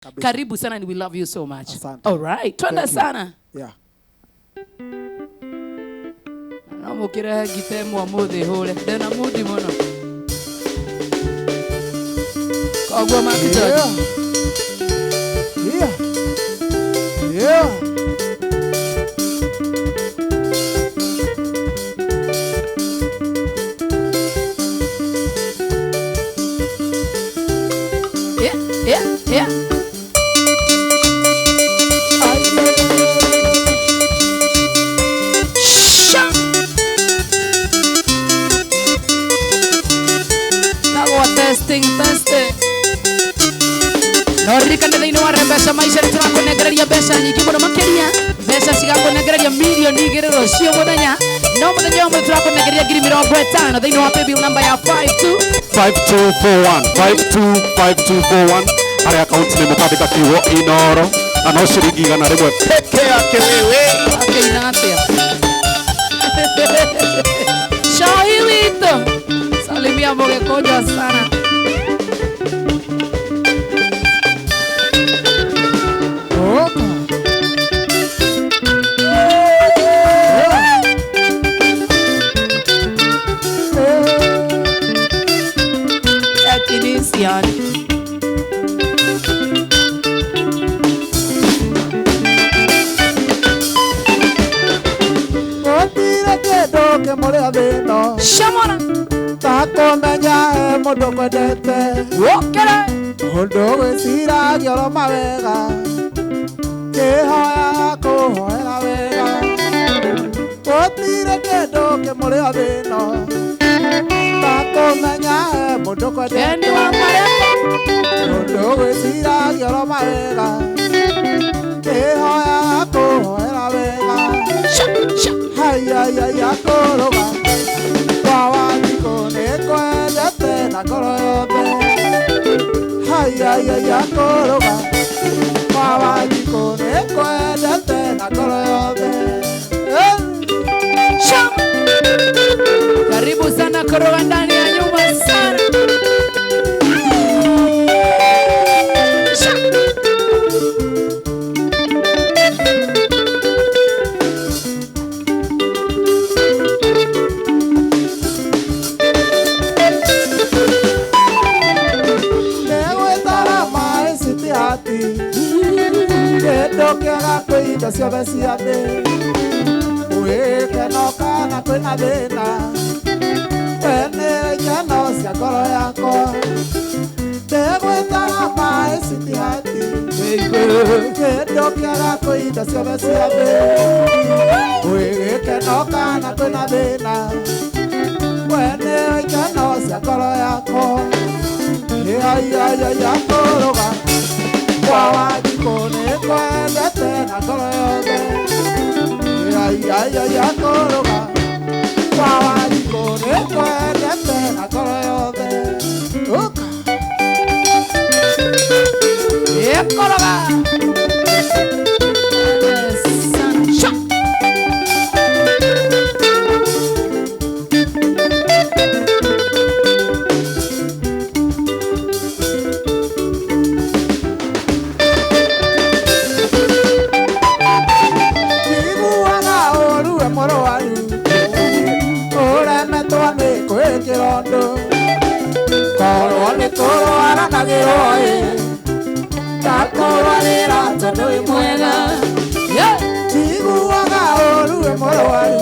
Karibu sana and we love you so much. Asante. All right. Twende sana. Yeah. Na mukire gitemo amuthi hule. Ndena mudi muno. Kogwa makito. Yeah. Yeah. Yeah. Testing. Norikana thĩinĩ wa mbeca maica nĩtũrakũnengereria mbeca nyingĩ mũno makĩria, mbeca cigakũnengereria milioni igĩrĩ rũciũ mũthenya, no mũthenya ũmwe tũrakũnengereria ngiri 50 thĩinĩ wa paybill number ya 5241 harĩa akaunti nĩ mũkwandĩka kiugo Inoro na no ciringi 100 rĩmwe peke yake wewe akĩina atĩa Shahi wito salimia Mũgĩkũnjũ sana. Shamona takomenya mũndũ kwendete wokere mũndũ gwĩciragia oro mawega kĩhoya kũhoera wega gũtirĩ kĩndũ kĩmũrĩa thĩno takomenya mũndũ kwendete mũndũ gwĩciragia oro mawega kĩhoya kũhoera wega hayayaya kũrũga Wawandiko nĩkwendete na ngoro yothe hayayaya kũrũga Wawandiko nĩkwendete na ngoro yothe karibu sana koroga ndani ya nyumba sana. Kĩndũkĩaga kwĩhinda ciothe cia thĩ gwĩkenoka na kwĩna thĩna we nĩ ikeno cia ngoro yakwa ndĩgwĩtaga maĩ citihati kĩndũkĩaga kwĩhinda ciothe cia thĩ gwĩkenoka na kwĩna thĩna we nĩ ikeno cia ngoro yakwa hayayaya kũrũga Wawandiko nĩkwendete na ngoro yothe hayayaya kũrũga Wawandiko nĩkwendete na ngoro yothe Koroga korwo nĩ tũrwaranagĩrwo takũrwanĩra tondũ wĩ mwega tiguaga ũru wĩ mũrwaru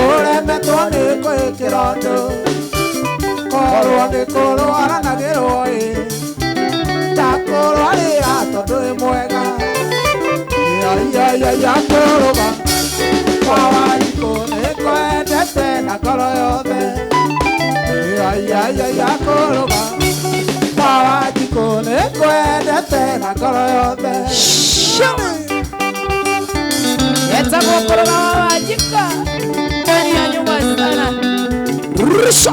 ũremetwo nĩ kwĩkĩra ũndũ korwo nĩ tũrwaranagĩrwo takũrwanĩra tondũ wĩ mwega hayayaya kũrũga Wawandiko nĩkwendete na ngoro yothe hayayaya kũrũga Wawandiko nĩkwendete na ngoro yothe etagwo koroga Wawandiko ndani ya nyumba sana. Rusha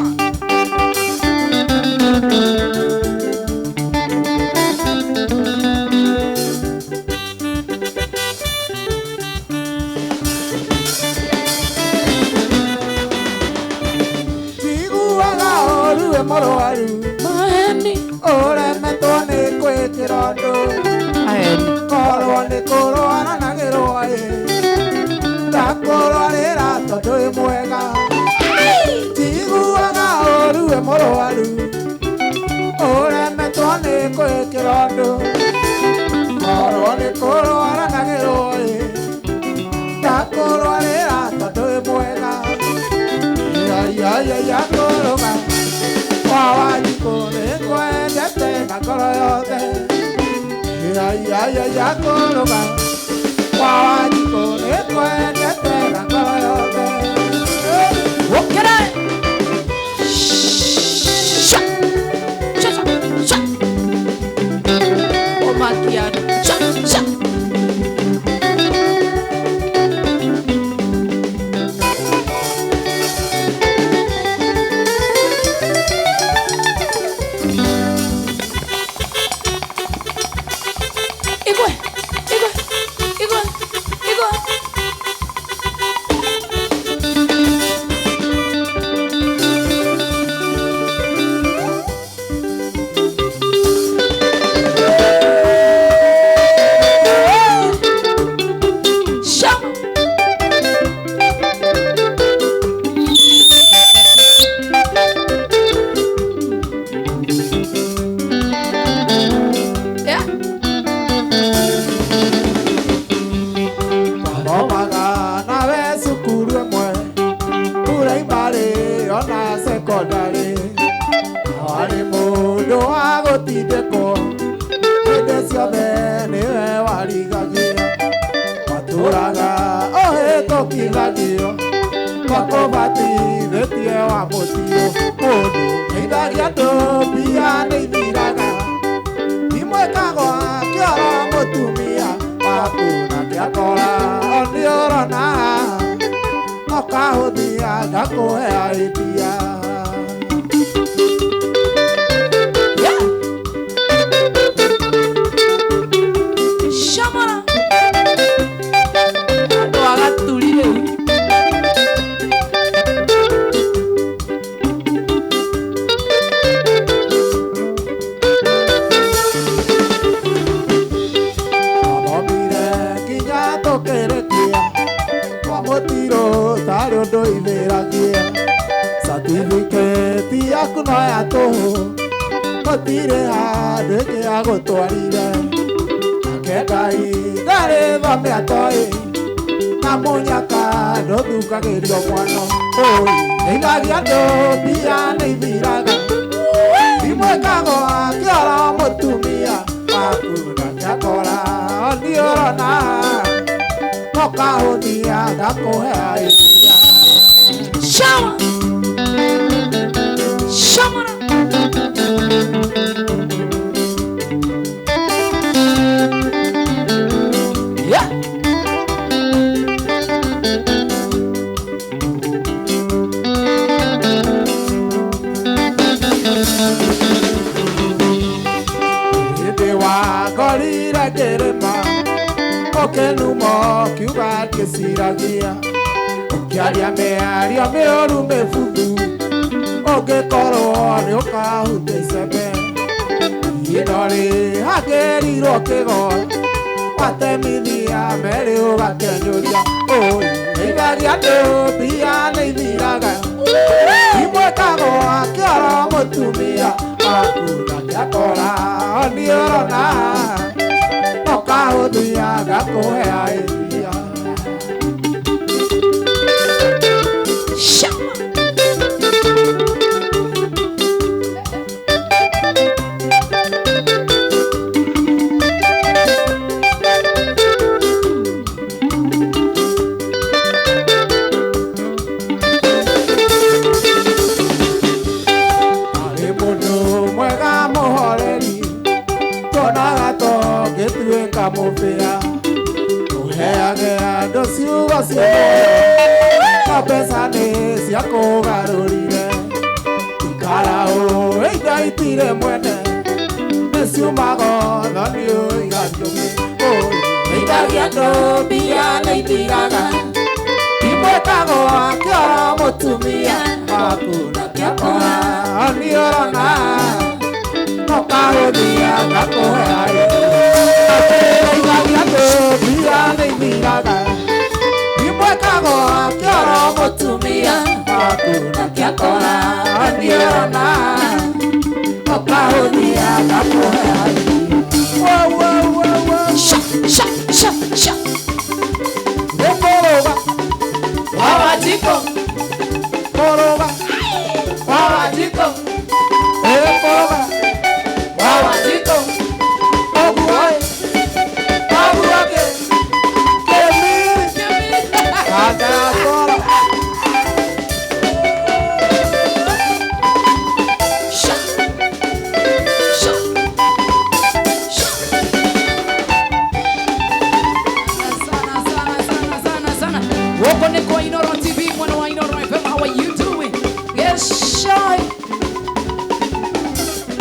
mũrwaru maheni ũremetwo nĩ kwĩkĩra Oro ni koro aranagirwo ndakurwarira tondu wi mwega tiguaga ũru we mũrwaru ũremetwo nĩ kwĩkĩra ũndũ oro nĩ kũrwaranagĩrwo ndakurwarira tondu wi mwega ya kũrũga kwa Wanjikũ nĩngwendete na ngoro yothe ya kũrũga kwa Wanjikũ nĩngwendete na ngoro yothe Ukere Omakiano Shama yakora oniona okaonia kapoa wo Sha. Koroba wawajiko koroba wawajiko koroba wawajiko obuai abuake kemi ada kora Welcome to Inoro TV, one of Inoro FM. How are you doing? Yes, shy.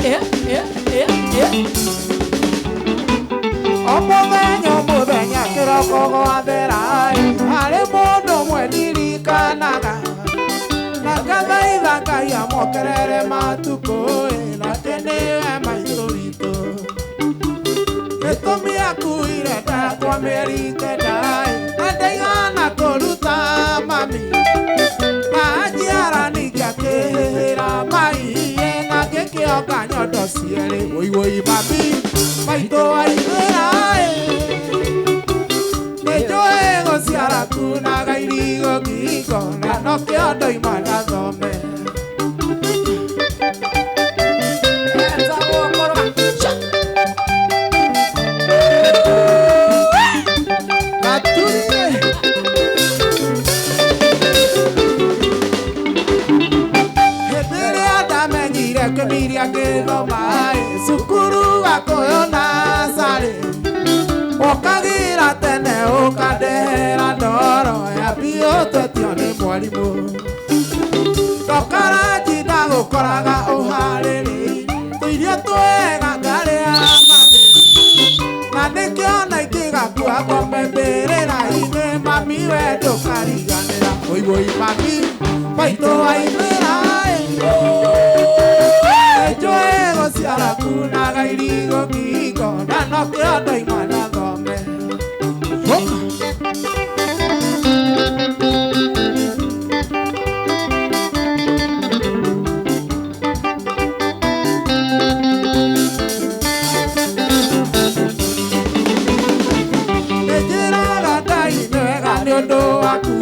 Yeah. Omubenya kiroko gwatherai harĩ mũndũ mwendirikanaga na ngathaitha Ngai amuokerere matukũ na atĩ nĩwe maitũ witũ gĩtũmi akuire ndakwa mĩeri kendai na ndaigana kũruta mami na njiara ningĩ akĩhĩhĩra maiye na ngĩkĩonga nyondo cierĩ wũiwũi mami maitũ waithĩrai nĩnjũĩ gũciara kunaga irigo ngingo na no kĩondo ima na thome Kemiria gĩthoma cukuru gakũyona sarĩ ũkagira tene ũkandehera ndoro ya biũ twetio nĩ mwarimũ ndũkaranjinda gũkoraga ũharĩrĩirie tũirio twega ngarĩa mami na nĩkĩo na ingĩgakua ngombe mbĩrĩra-inĩ mami we ndũkariganĩra wũiwũi mami maitũ waithĩra nĩnjũĩ gũciara kunaga irigo ngingo na no kĩondo ima na thome nĩnjĩraga Ngai nĩ wega nĩ ũndũ waku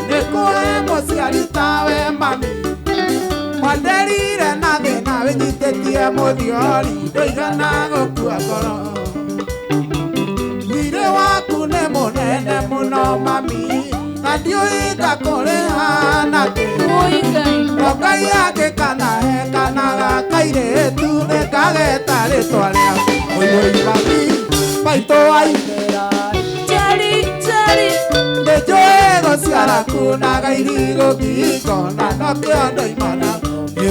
nĩkũhe mũciari tawe mami wanderire na thĩna wĩnyitĩtie mũthiori ndũigana gũkua ngoro thirĩ waku nĩ mũnene mũno mami na ndiũĩ ngakũrĩha nakĩ no Ngai angĩkanahe kanaga kairĩtu nĩngageta rĩtwa rĩaku wũiwũi mami maitũ waithĩra nĩnjũĩ gũciara kunaga irigo ngingo na no kĩondo ima na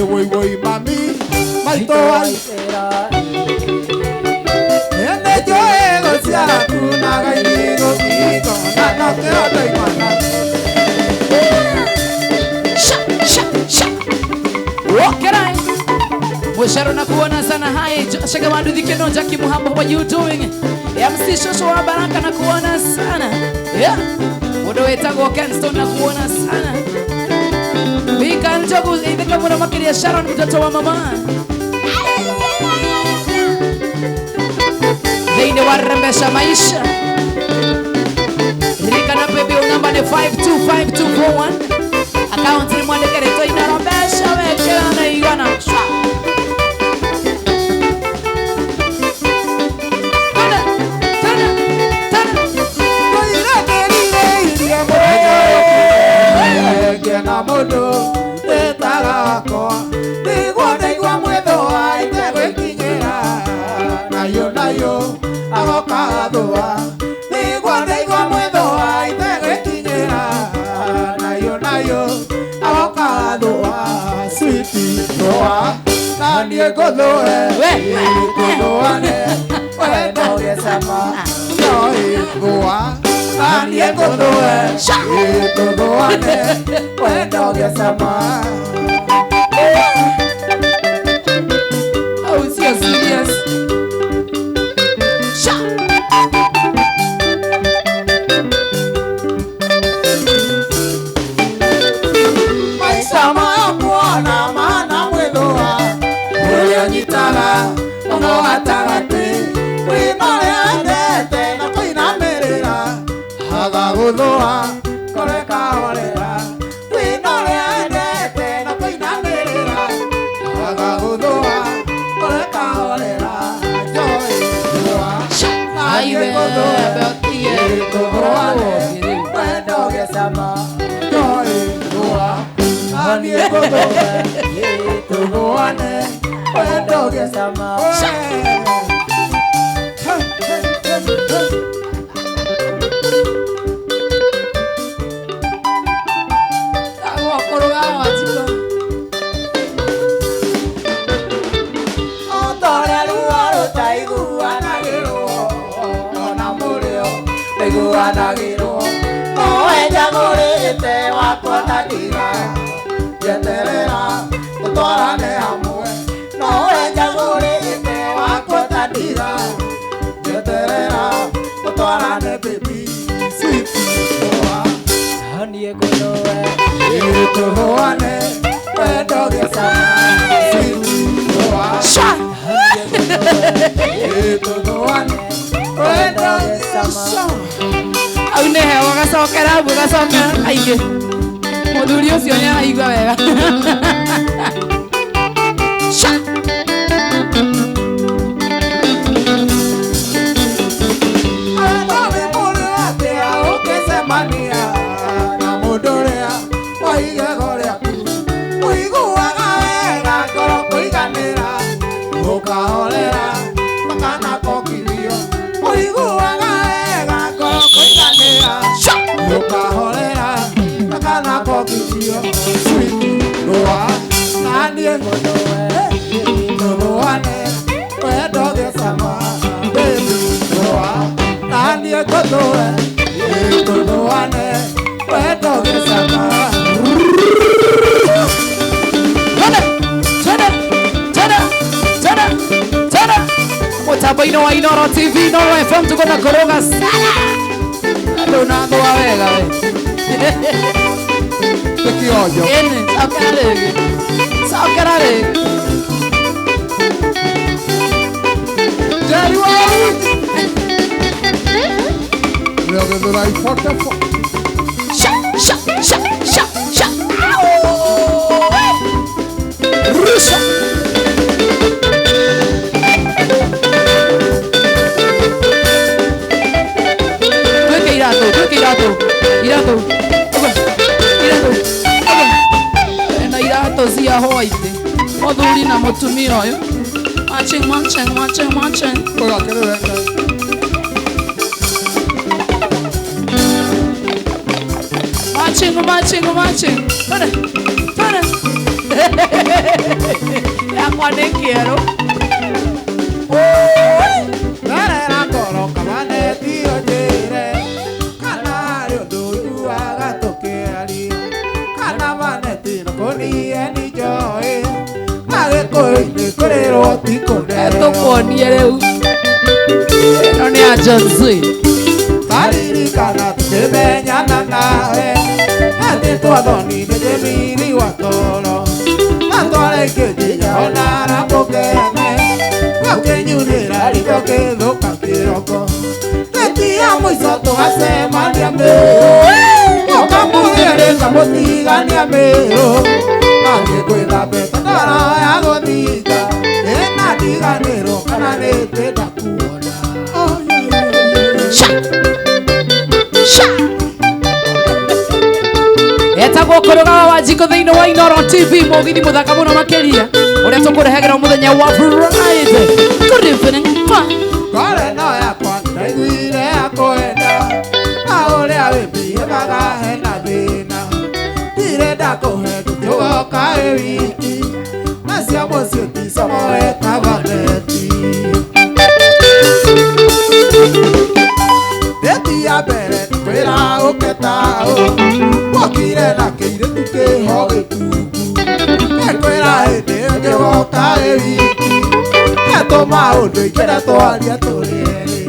wũiwũi mami maitũ waithĩra nĩnjũĩ gũciara kunaga irigo ngingo na no kĩondo ima na Mwesharo na kuona sana hai shaka wanduthi keno Jackie Muhamba, what you doing? MC Shosho wa Baraka na kuona sana. Yeah. Wodo wetago Kenston na kuona sana. Vika njogu idhika mwana makiri ya Sharon mtoto wa mama. Leine warembesha maisha. Rika na baby namba ni 525241. Account ni mwande kereto inarambesha wekela na igana. na mũndũ ndĩtaga wakwa nĩguo mwĩthũa itegwĩkinyĩra nayo agoka gathũa nĩguo mwĩthũa itegwĩkinyĩra nayo agoka gathũa switi thũa na niĩ ngũthũe ngũthũane wendo gĩcama no ĩthũa na niĩ ngũthũe ngũthũane wendo gĩcama. Oh, it's so serious. Maisha makwa winoreandete na kuinamirira agaguthua koreka horera winoreandete na kuinamirira agaguthua koreka horera joy thua Aibe beotie kuthroane wendo gesama joy thua anie kuthroane wendo gesama Anagiro, no ella gorete wa kwatira, yeterera, utorane hamwe, no ella gorete wa kwatira, yeterera, utorane baby, sweet boy, honey gonoe, yeterone, wendo gesama, sweet boy, yeterone, wendo gesama. Aune hewa gacokera gacokera aige muthuri ucio ni araigua wega Mutambo-inĩ wa Inooro TV, Inooro FM, tuko na koroga sana. Andũ na thua wega we. Tekiojo. Ene, cokera rĩngĩ. Cokera rĩngĩ. Jerry Wood. We're going to Sha, sha, sha, sha, sha. Rusha. Irato. Na irato cia hwaiti. Muthuri na mutumia uyu. Matching. Matching. Tana. Yakwa nĩ kĩero. Tukuonie rĩu. Ĩno nĩ ya Gen Z. Taririkana tukimenyana nawe atĩ twathonire Jemiri wa toro na twarekeria ona rambũkene gũkĩnyunĩra ritho gĩthũka kĩroko tũtia mũico tũgacemania mĩrũ ũkamũrĩrĩka mũtigania mĩrũ nangĩ gwĩthambĩte ndoro ya gũthinga ĩna ndiganĩrwo kana nĩ ndĩnda kuona etagwo koroga wa Njiko thĩinĩ wa Inooro TV, mũgithi mũthaka mũno makĩria ũrĩa tũkũrehagĩra mũthenya wa Friday. Good evening. Kore no yakwa ndaiguire yakwenda na ũrĩa wĩmbĩaga hena thĩna ndirenda kũhe tũtĩgoka ĩ wiki nacio mũciĩ ticomoe kabaneti ndĩti ya mbere kwĩra ũketaũ wokire na kĩirĩtu kĩho gĩtungu ekwĩra hĩndĩ ĩngĩgoka ĩ wiki etũma ũndũ ingĩra twaria tũrĩ erĩ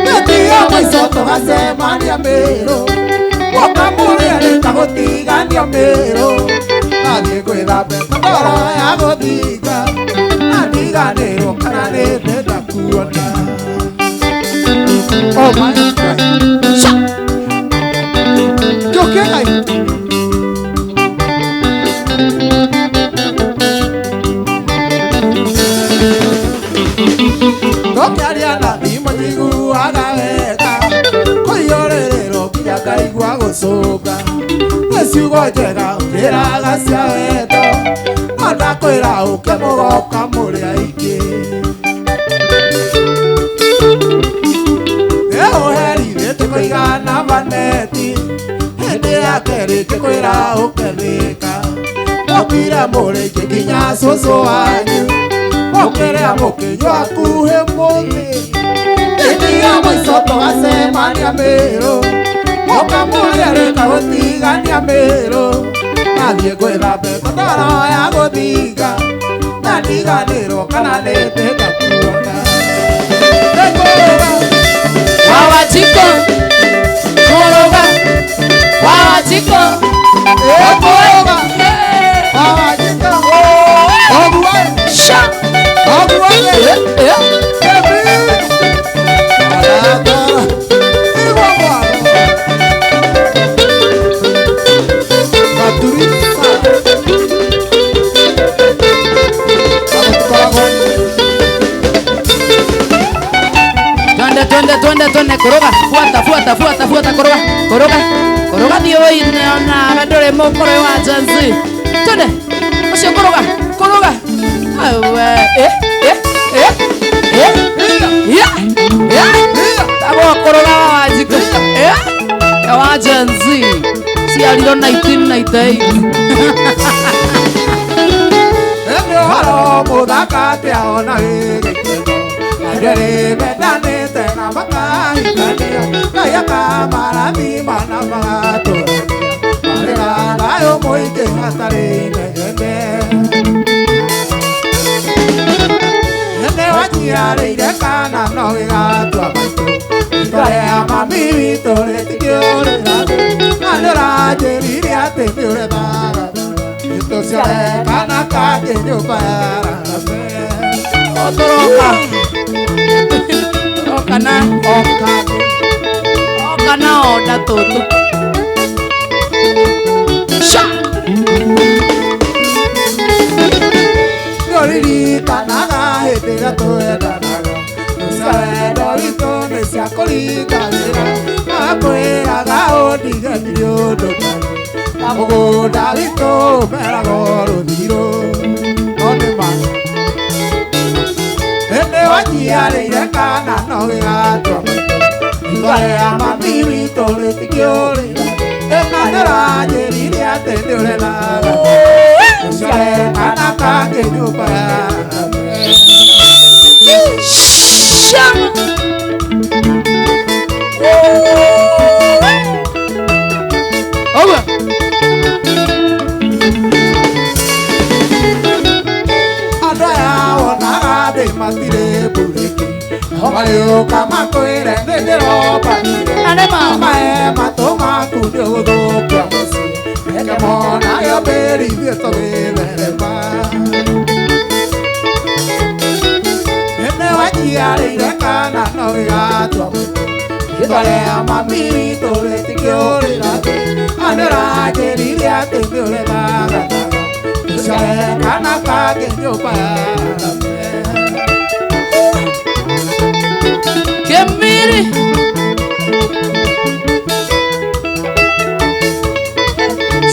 ndĩtia mũico tũgacemania mĩrũ ũkamũrĩrĩka gũtigania mĩrũ nathiĩ gwĩthambĩte ndoro ya gũthinga na ndiganĩrwo kana nĩ ndenda kuona koroga sha Jokenga Tokiariana ndimo njigu agaweka Koyorerero kinyaka igwa gucuka Neciugo njega ndĩraga cia wendo No ndakwĩra ũke mũgoka mũrĩ aingĩ Eũherithĩtie kũigana maneti Hĩndĩ ya kerĩ ngĩkwĩra ũkethĩka Mũkire mũrĩ aingĩ nginya cũcũ wanyu Mũkĩrĩa mũkĩnyua hakuhĩ mũthĩ Hĩndĩ ya mũico tũgacemania Mĩrũ Mũka mũrĩrĩka gũtigania Mĩrũ Nathiĩ gwĩthambe ngondoro ya gũthinga Na ndiganĩrwo kana nĩndĩnda kuona Wawajiko koroga Wawajiko Koroga Wawajiko Oguwe sha Oguwe Twende koroga fuata koroga dio ina mandore mokoro wa janzi twende osio koroga tabo koroga wa jiko wa janzi si aliro 1998 haro muthakate ona gĩkeno Ajere medanete na makahikania Kaya kamarathima na magatorania Marĩra nayo mũingĩ hatarĩ negene Nene wajiarĩire kana no gĩgatua maitũ Ikarĩa mami witũ rĩtikĩũrĩra Na nĩũranjĩrire atĩ nĩũrethaga Nĩtũcionekana kangĩ nyũmba ya rarame Otoroka Okana oda toto sha Nĩũririkanaga hĩndĩ ĩrĩa twendanaga Wendo witũ nĩ cia kũringanĩra Nakwĩraga ũndigagire ũndũ na mũgũnda witũ meragwo rũthirũ No nĩ ma Hĩndĩ wajiarĩire kana no gĩgatua Itwa rĩa mami witũ rĩtikĩũrĩra Na nĩũranjĩrire atĩ nĩũrethaga Ũcionekana kangĩ nyũmba ya Shama Over Andũ aya wonaga thĩ matirĩ mbũrĩki Magĩũka makwĩre nĩndĩrobanire Mae matũ maku nĩũgũthũkia mũciĩ Reke monage mbĩrithie tũgĩtherema Nene wajiarĩire kana no gĩgatua mũtũ Rĩtwa rĩa mami witũ rĩtikĩũrĩra Na nĩũranjĩrire atĩ nĩũrethaga Ũcionekana kangĩ nyũmba ya rarame Kemiri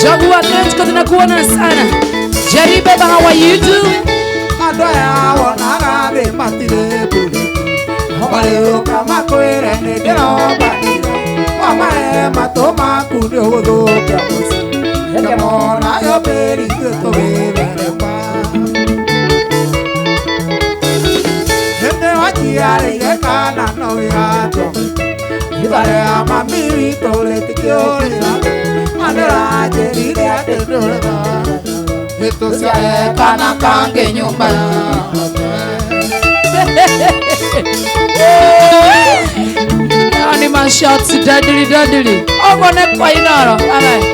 Chagua Trenchcoat nakuona sana Jaribe how are you doing? Andũ aya wonaga thĩ matirĩ mbũrĩki Magĩũka makwĩre nĩndĩrobanire Wamahe matũ maku nĩũgũthũkia mũciĩ Reke monage mbĩrithie tũgĩtherema Hĩndĩ wajiarĩire kana no gĩgatua Rĩtwa rĩa mami witũ rĩtikĩũrĩra Na nĩũranjĩrire atĩ nĩũrethaga Nĩtũcionekana kangĩ nyũmba ya Yani mashots dadili Ogone kwa inoro Alright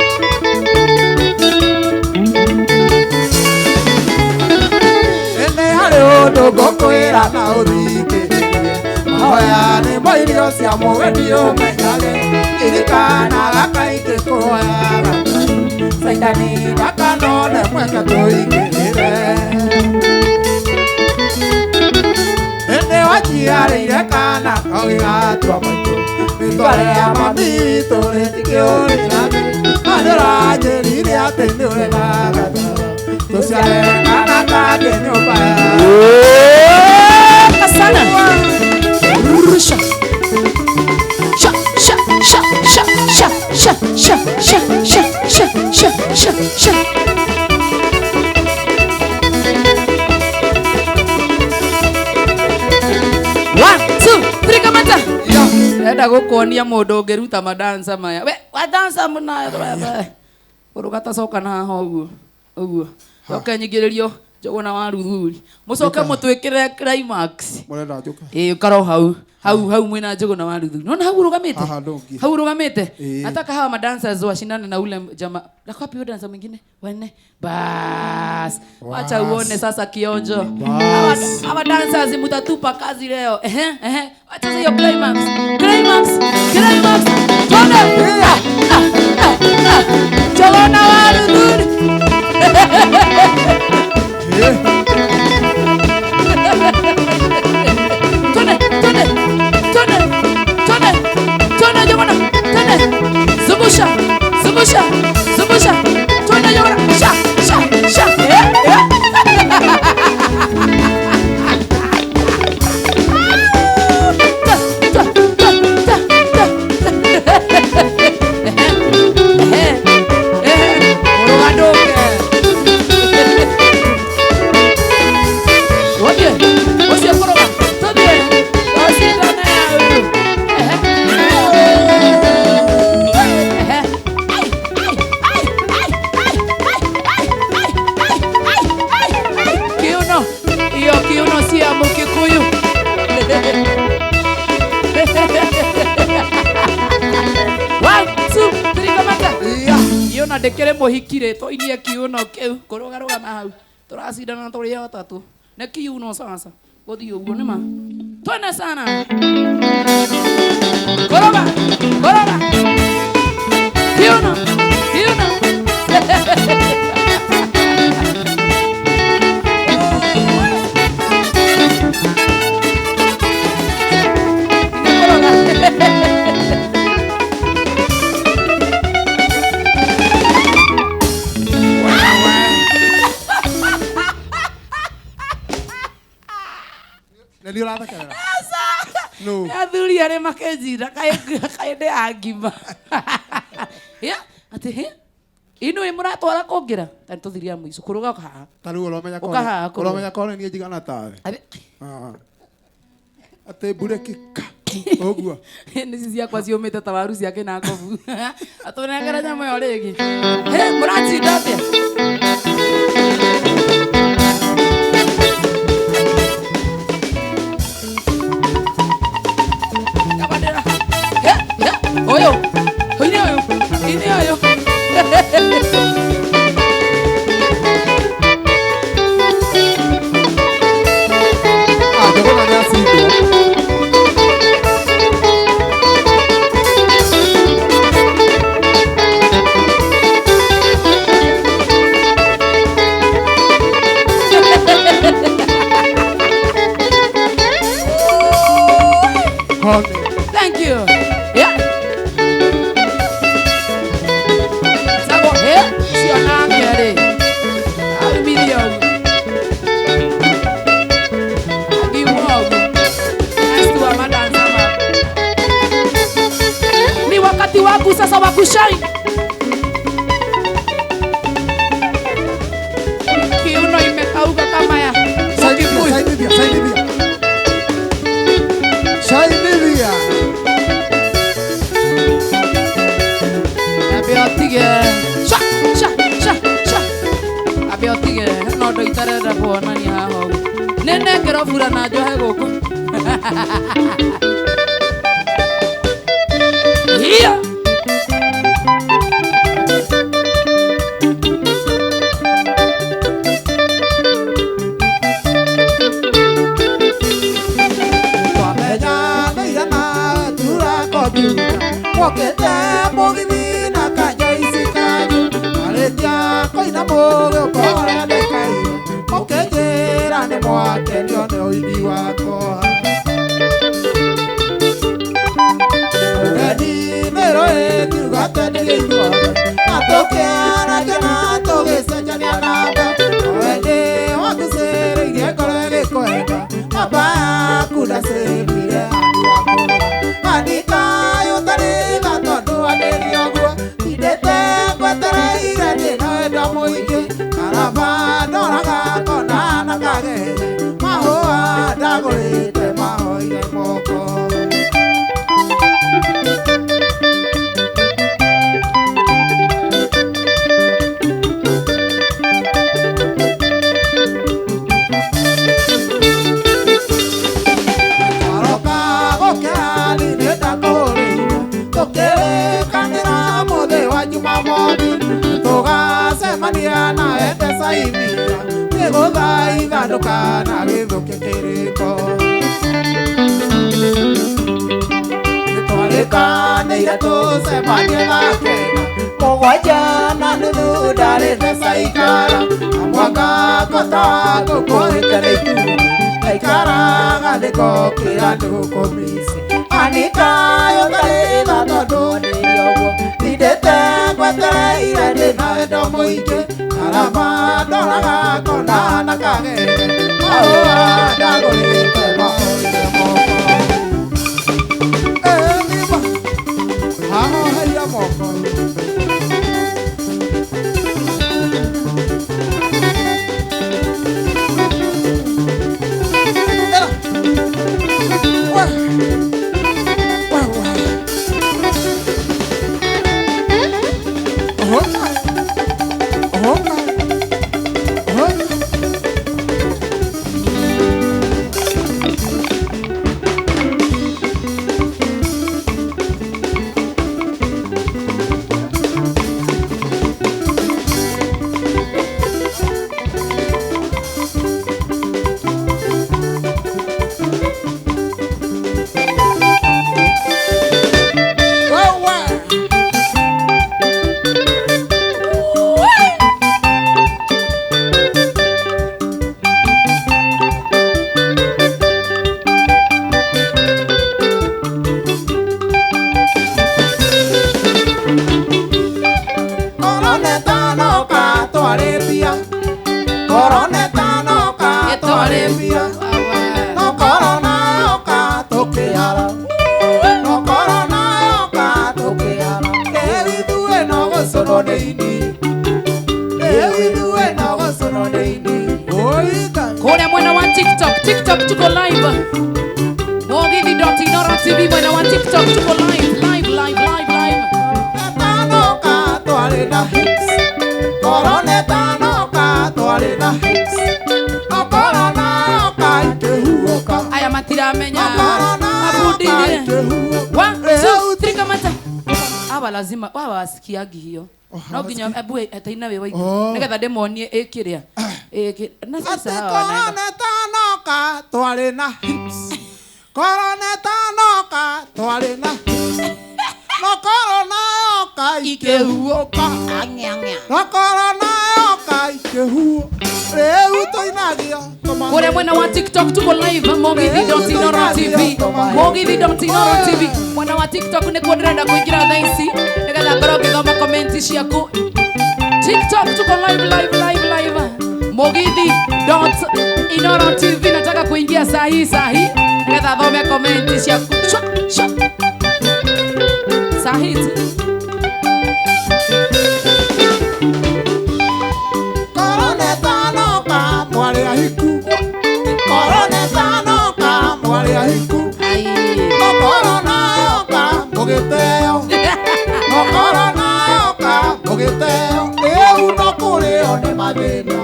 Nene harĩ ũndũ ngũkwĩra na ũthikĩrĩrie Oya ni moirio cia mugendi umenyage irikana gakaite kuoya saitani gakanone mweke tuigirire ende wachiarĩire kana kagigatua maitũ nĩtwarĩa mami tũrĩtikĩũrĩnami andũranjĩrire atĩ nĩũrĩ na gathara tũciare kana kangĩ nyũmba Kasana. Rusha. Sha sha sha sha sha sha sha sha sha sha sha sha sha. One, two, three, kamata. Enda gukonia mundu ungiruta madansa maya. We, wadansa muna. Urugata soka na ho uguo. Soka nyigiririo Jogona wa Ruthuri. Mucoke mutwikire climax. Murenda njuka. Ukaro hau mwina Jogona wa Ruthuri. Nona hau rugamite. Hau rugamite. Nataka hawa madancers washindane na ule jamaa. Nakwapi yule dancer mwingine? Wanne. Bas. Acha uone sasa kionjo. Hawa dancers mutatupa kazi leo. Acha hiyo climax. Climax. Tona. Jogona wa Ruthuri. Tone Jogona, zungusha, tone Jogona, sha. Ndekere muhikire to inie kiuno kiu kurugaruga na hau turacindana turi atatu ne kiuno sasa gothi uguo nima twene sana kuruga kiuno No. Athuri are makejira kaende agima. Ya, ati ino imratwara kongira. Tani tuthiria muico kuruga kaha. Taru uromenya kone nie jigana tawe. Ate bureki oguo. Nisi ciakwa ciumite ta waru ciake na ngobu. Atunengera nyama yo rigi. Muratsinda atia. Oyo. Jogona ni asindo. Thank you. Yeah. Ni wakati wangu sasa wa kushine. Kiuno imekauka kama ya Shainivia. Abiotige. Sha. Abiotige. No do itarera kuona ni haho. Nene ngero fura na johe goko. Here. thutha mokete mũgithi na kanjoici kanyu arĩtia koina mũgĩũkora ndĩkaire mũkĩnjĩra nĩ mwakenio nĩ ũini wakwa ũgeni nĩ rũĩ kiuga twendirie ithuothe na tũkĩaranĩria na tũgĩcenjania namba wendĩ wakucĩrĩirie ngoro ĩgĩkwenda namba yaku ndacĩmbire andu wakũrũga andikayo tarĩtha tondũ andĩria ũguo indĩte ngwetereire ndĩna wendo mũingĩ karaba ndoraga kona na kagege mahũa ndagũrĩte mahoire moko tũgacemania na Mpesa imia nĩgũthaitha ndũkanagĩthũkie kĩrĩko nĩtwarĩkanĩire tũcemanie thaa kenda mũgwanja na nuthu ndarĩ mbeca ikara na mwaka ngota ngũkũrĩte nĩ ithuĩ aikaraga thĩkokĩra ndũkũmici anikayo tarĩtha tondũ ndĩria ũguo indĩte ngwetereire ndĩna wendo mũingĩ karaba ndoraga kona na kagege mahũa ndagũrĩte mahoire moko nĩma hahoheire moko Kule mwana wa TikTok tuko live. Mogithi.inoro TV mwana wa TikTok tuko live. Tanoka twari na hits. Korone tanoka twari na hits. Okorona oka ikehuoka. Aya matiramenya. Okorona ikehuoka. 1 2 3 kamata. Aba lazima wasikiagi hiyo. No ginya ebu etaina wewe nigetha ndemonie ikiria na sasa hawa korone tanoka twari na hits. Korone tanoka twari na hits. No korona oka ikehuoka. No korona oka ikehuo. Rĩu tũinagio kule mwana wa TikTok tuko live Mogithi.inoro TV. Mogithi.inoro TV mwana wa TikTok nĩ kuo ndĩrenda kũingĩra thaa ici nĩgetha ngorwo ngĩthoma comment ciaku. TikTok tuko live Mogithi.inoro TV nataka kuingia saa hii nĩgetha thome comment ciaku saa hii korone tanoka mwari ahiku. Korone tanoka mwari ahiku. Korona oka mũgĩteo. Korona oka mũgĩteo. Rĩu no kũrĩo nĩ mathĩna.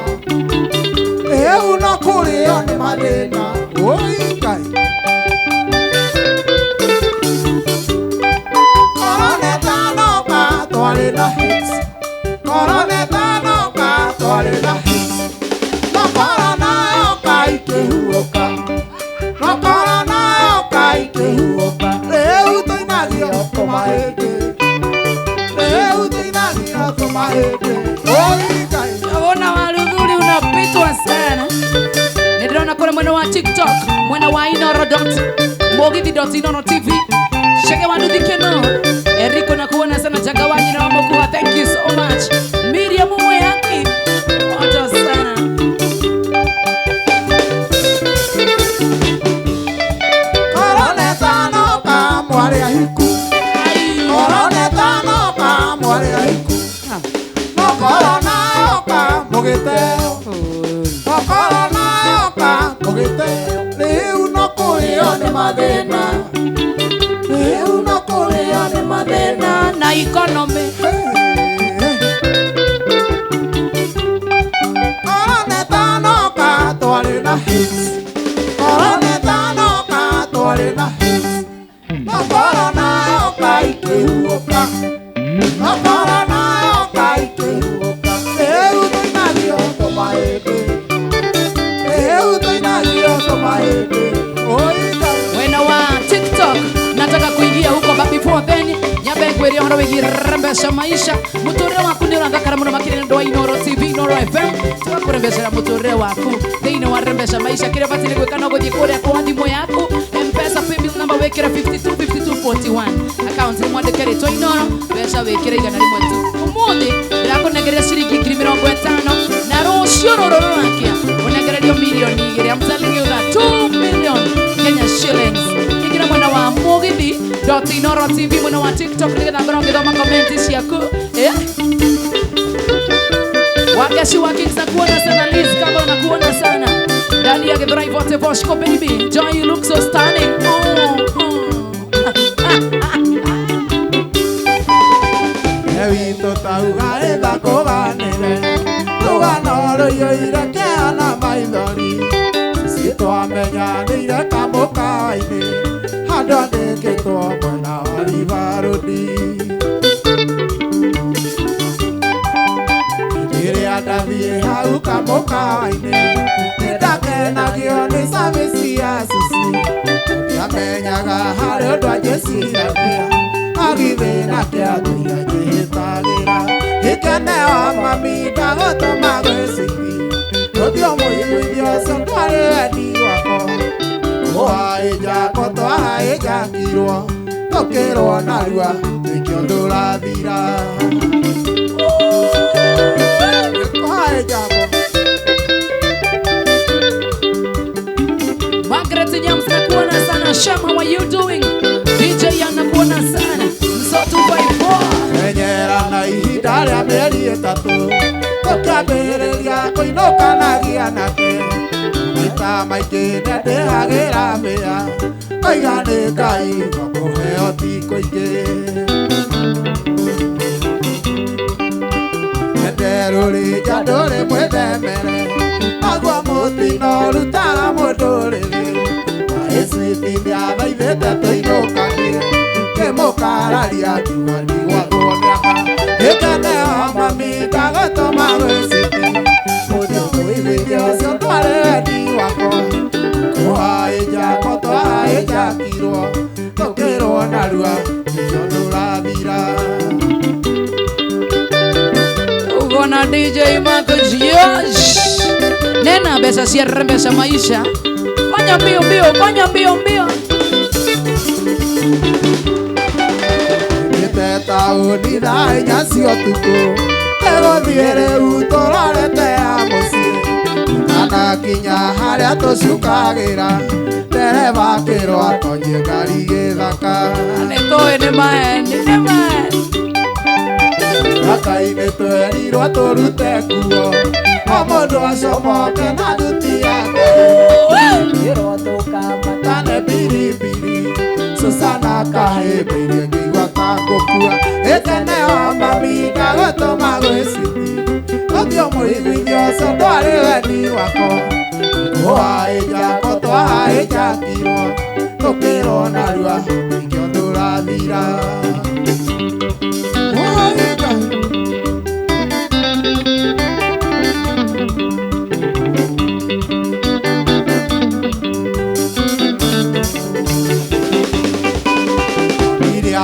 Rĩu no kũrĩo nĩ mathĩna. Oi Ngai. Korone tanoka twarĩ na hits. Korone tanoka twarĩ na hits. No korona oka ikehuoka. No korona oka ikehuoka. Rĩu tũinagio mahĩndĩ. Oi Ngai. Ona warudhuri unapitwa sana. Niliona kule mwena wa TikTok, mwena wa Mugithi.Inooro.TV. Shege wanduthi keno. Eriko na kuona sana Jagawanyi na wamokuwa. Thank you so much. Miriam mwe haki. Moto sana. Koronetano ka mwari ahiku. Koronetano ka mwari ahiku. Korona oka mugiteo. Korona oka mugiteo. Riu no kurio ni mathina. Riu no kurio ni mathina na economy. Koronetano ka twari na hits. Koronetano ka twari na hits. No korona oka ikihuoka. No korona oka ikihuoka. Riu tuinagio tumaĩndĩ. Riu tuinagio tumaĩndĩ. Oi Ngai. Wena wa TikTok nataka kuingia huko, but before then nyabe kweli horo wigirembesha maisha muturire waku ni urathakara muno makiri ndo Inooro TV Inooro FM tugakurembesha muturire waku thiini wa rembesha maisha kire batini gwika no guthie kuria kwa thimu yaku M-Pesa paybill number wekira 525241 account mwandike ritwa Inooro mbeca wekire igana rimwe tu. Umuthi ndirakunegeria ciringi 50,000 na rucio ruru rurakia unegererio milioni 2. I'm telling you that 2 million Kenya shillings. Ingira mwena wa Mugithi.Inooro.TV mwena wa TikTok nigetha ngorwo ngithoma comment ciaku. Wageci wa Kings nakuona sana. Liz kama unakuona sana ndani ya Githurai vote Voshko baby. Joy, you look so stunning. Ewito tauga etha kũganĩre. Rũgano rũiyũire kĩana maithori. Citwamenyanĩire kamũkawa-inĩ. Handũ andĩkĩtwo mwena wa River Road. Rĩrĩa ndathiĩ hau kamũkawa-inĩ nĩndakenagio nĩ service ya Suci. Ndiamenyaga harĩ ũndũ angĩciragia agithĩna kĩatũire ngĩhĩtagĩra. Gĩkeneo mami ndagũtũma gwĩcithi. Rũthio mũiguithio ũcio ndwarĩ wendi wakwa. Tũhaijakwo twahaijakirwo tũkĩrwo narua nĩkĩo ndũrathira. Margaret Nyams nakuona sana. Shem, how are you doing? DJ Yan nakuona sana. Msoto 54. Menyera na ihinda rĩa mĩeri ĩtatũ tũkĩambĩrĩria kũinũkanagia nake. Maita maingĩ nĩndĩhagĩra mĩa oiga nĩ Ngai ngũkũheo ti kũingĩ. Nderũrĩ nja ndũrĩ mwĩthemere naguo mũtino rutaga mũndũrĩrĩ. Maĩcitithia thaithĩte tũinũkanie kĩmũkararia ngiuga ndigwathwo mĩaka. Gĩkeneo mami ndagũtũma gwĩcithi. Mũthio mũiguithio ũcio ndwarĩ wendi wakwa. Kũhaijakwo twahaijakirwo tũkĩrwo narua nĩkĩo ndũrathira. Ugona DJ Marcus Yosh. Nena besa cia rembesha maisha. Fanya mbio mbio, fanya mbio mbio. Taũni thaa 4 cia ũtukũ egũthiĩ rĩu tũrorete ya mũciĩ. Anakinya harĩa tũcukagĩra ndereba akĩrwo atonye ngari gĩthaka. Nĩtũĩ nĩ maeni, nĩ maeni. Thaka-inĩ twerirwo tũrute nguo o mũndũ acomoke na nduti yake. Ĩrwo tũkambatane biribiri Susana kahĩmbĩirie ngĩigua ta ngũkua. Gĩkeneo mami ndagũtũma gwĩcithi. Rũthio mũiguithio ũcio ndwarĩ wendi wakwa. Kũhaijakwo twahaijakirwo tũkĩrwo narua nĩkĩo ndũrathira.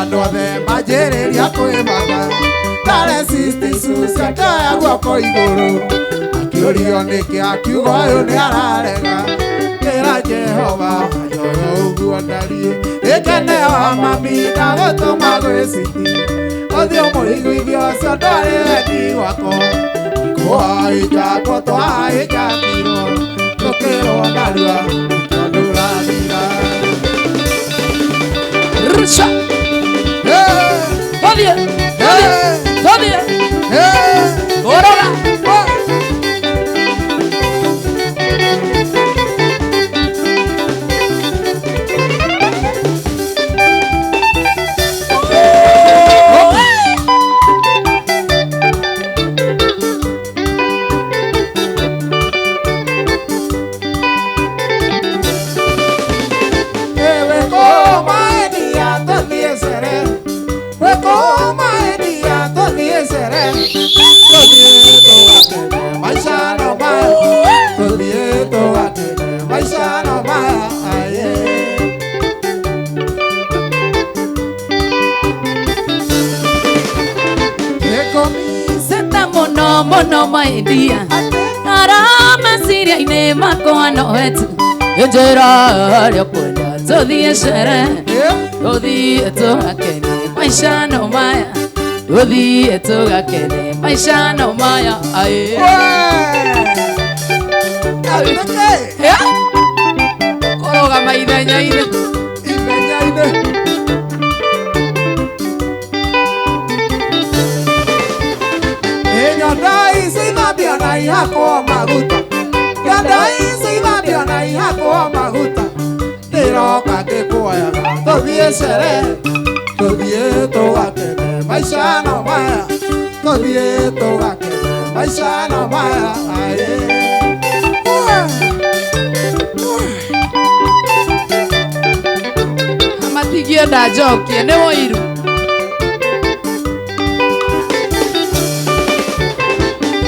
Andũ othe manjĩrĩria kwĩmaga tare sisti sucia ndaya guoko iguru akiurio niki akiuga uyu ni ararega ira Jehova nyoyo uguo ndari ikene wa mami ndagutuma gwiciti othio muiguithio ucio ndwari wendi wako ikuhaija twahaijagirwo tukirwo narua tondurathira Rusha. Odia. Odia. Oroga. Mono my dear, Arama Syria in Macoano het, Yajara, Yokoda, to the Shere, to the Etoakene, my shano Maya, to the Etoakene, my shano Maya, Koroga my Danaide. Yandai sinabi na yako maguta Yandai sinabi na yako maguta Tiroka ke koya todie sere todie to akene maisha no maya todie to akene maisha no maya Amatigia da joki ne woiru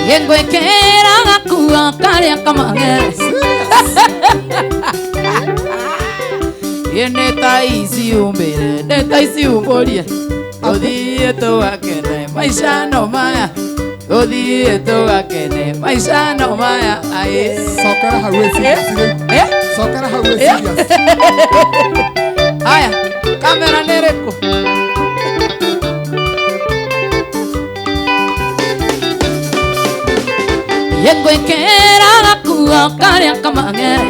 Yengo ekera gakuo karia kamangere Yene taisi umbere ne taisi umboria Odie to akene maisha no maya Odie to akene maisha no maya aye Sokara hawezi Sokara hawezi Aya kamera nereko Yengo ekera gakuo karia kamangere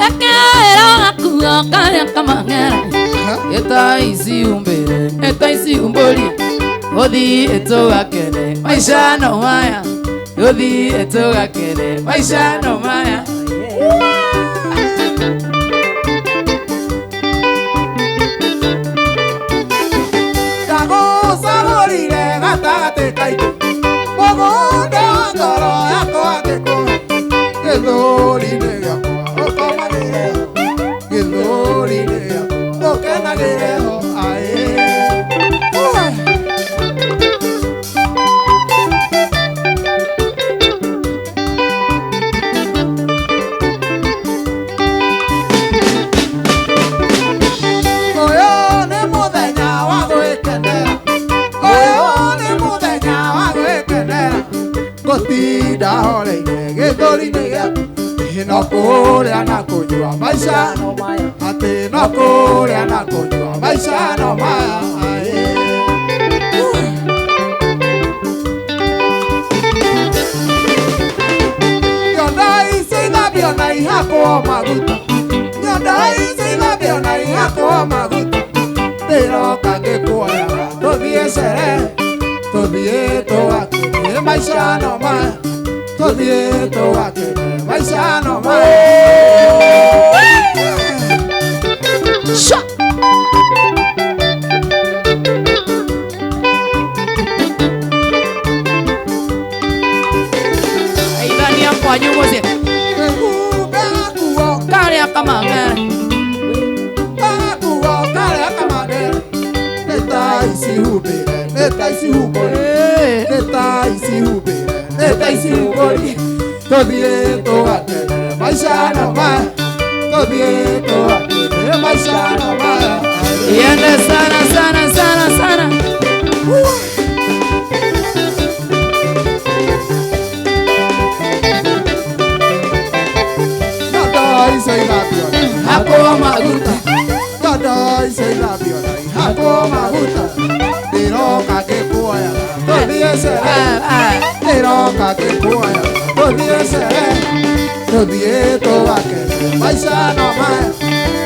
Ekera gakuo karia kamangere Etaisi umbere etaisi umbori Odi eto akene maisha no maya Odi eto akene maisha no maya Dago saborire gatate kaito Bogo de andoro yako akeko Gedori nega kwa okoma nega Gedori nega okena nega ae Oyo ne muthenya wa gwikenera Oyo ne muthenya wa gwikenera Gotinda horeire gĩthũri-inĩ gĩaku no kũrĩa na kũnyua maica no maya atĩ no kũrĩa na kũnyua maica no maya Nyonda ici ithambio na ihakwo maguta Nyonda ici ithambio na ihakwo maguta Ndĩroka ngĩkuoyaga tũthiĩ cere tũthiĩ tũgakĩrie maica no maya tũthiĩ tũgakĩrie maica no maya Aidania kwa nyumo ze Karia kamangere Karia kamangere Neta isi hubere Neta isi hubore Neta isi hubere Neta isi hubore Todie tugakĩrie maica no maya Todie tugakĩrie maica no maya Yende sana sana sana sana kwa maguta ndiroka ngikuoya tuthie sherehe ndiroka ngikuoya tuthie sherehe tuthie tugakene maisha no maya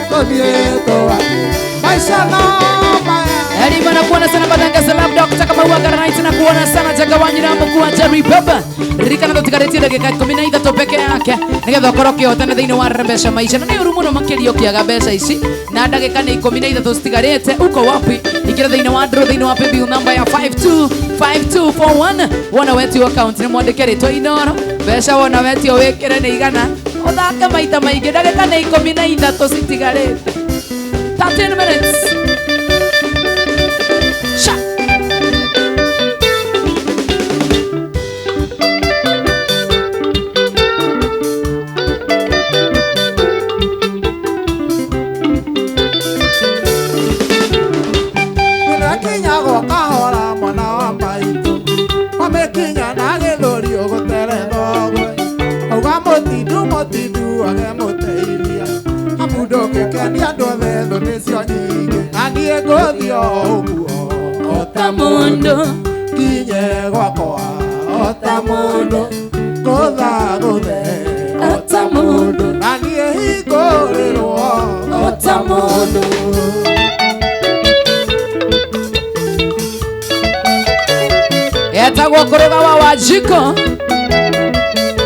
tuthie tugakene maisha no maya. Elimu na kuona sana badanga labda kutaka maua garanite na kuona sana Jagawanyira mkuu Jerry Baba rika na tukaretia dakika 13 peke yake nigetha koroke hotana thiini wa Rembesha Maisha na ni urumuno makirio kiaga mbeca ici na dakika ni 13 citigarete uko wapi ikira thiini wa draw thiini wa bill number ya 525241 wana wetu account ni mwandikiritwo Inoro mbeca wona wetio wikire ni igana uthake maita maingi dakika ni 13 citigarete 13 minutes. Shut. Kinya kahora mwana wa maitu wamekinya na githuri ugutere thogwe auga motindu age muteiria amundo gikenia andu othe thu nicio nyingi na nie nguthio uguo ota mundu kinye gwakwa ota mundu ngutha guthe ota mundu na nie hingurirwo ota mundu. Etagwo kuruga wa Wajiko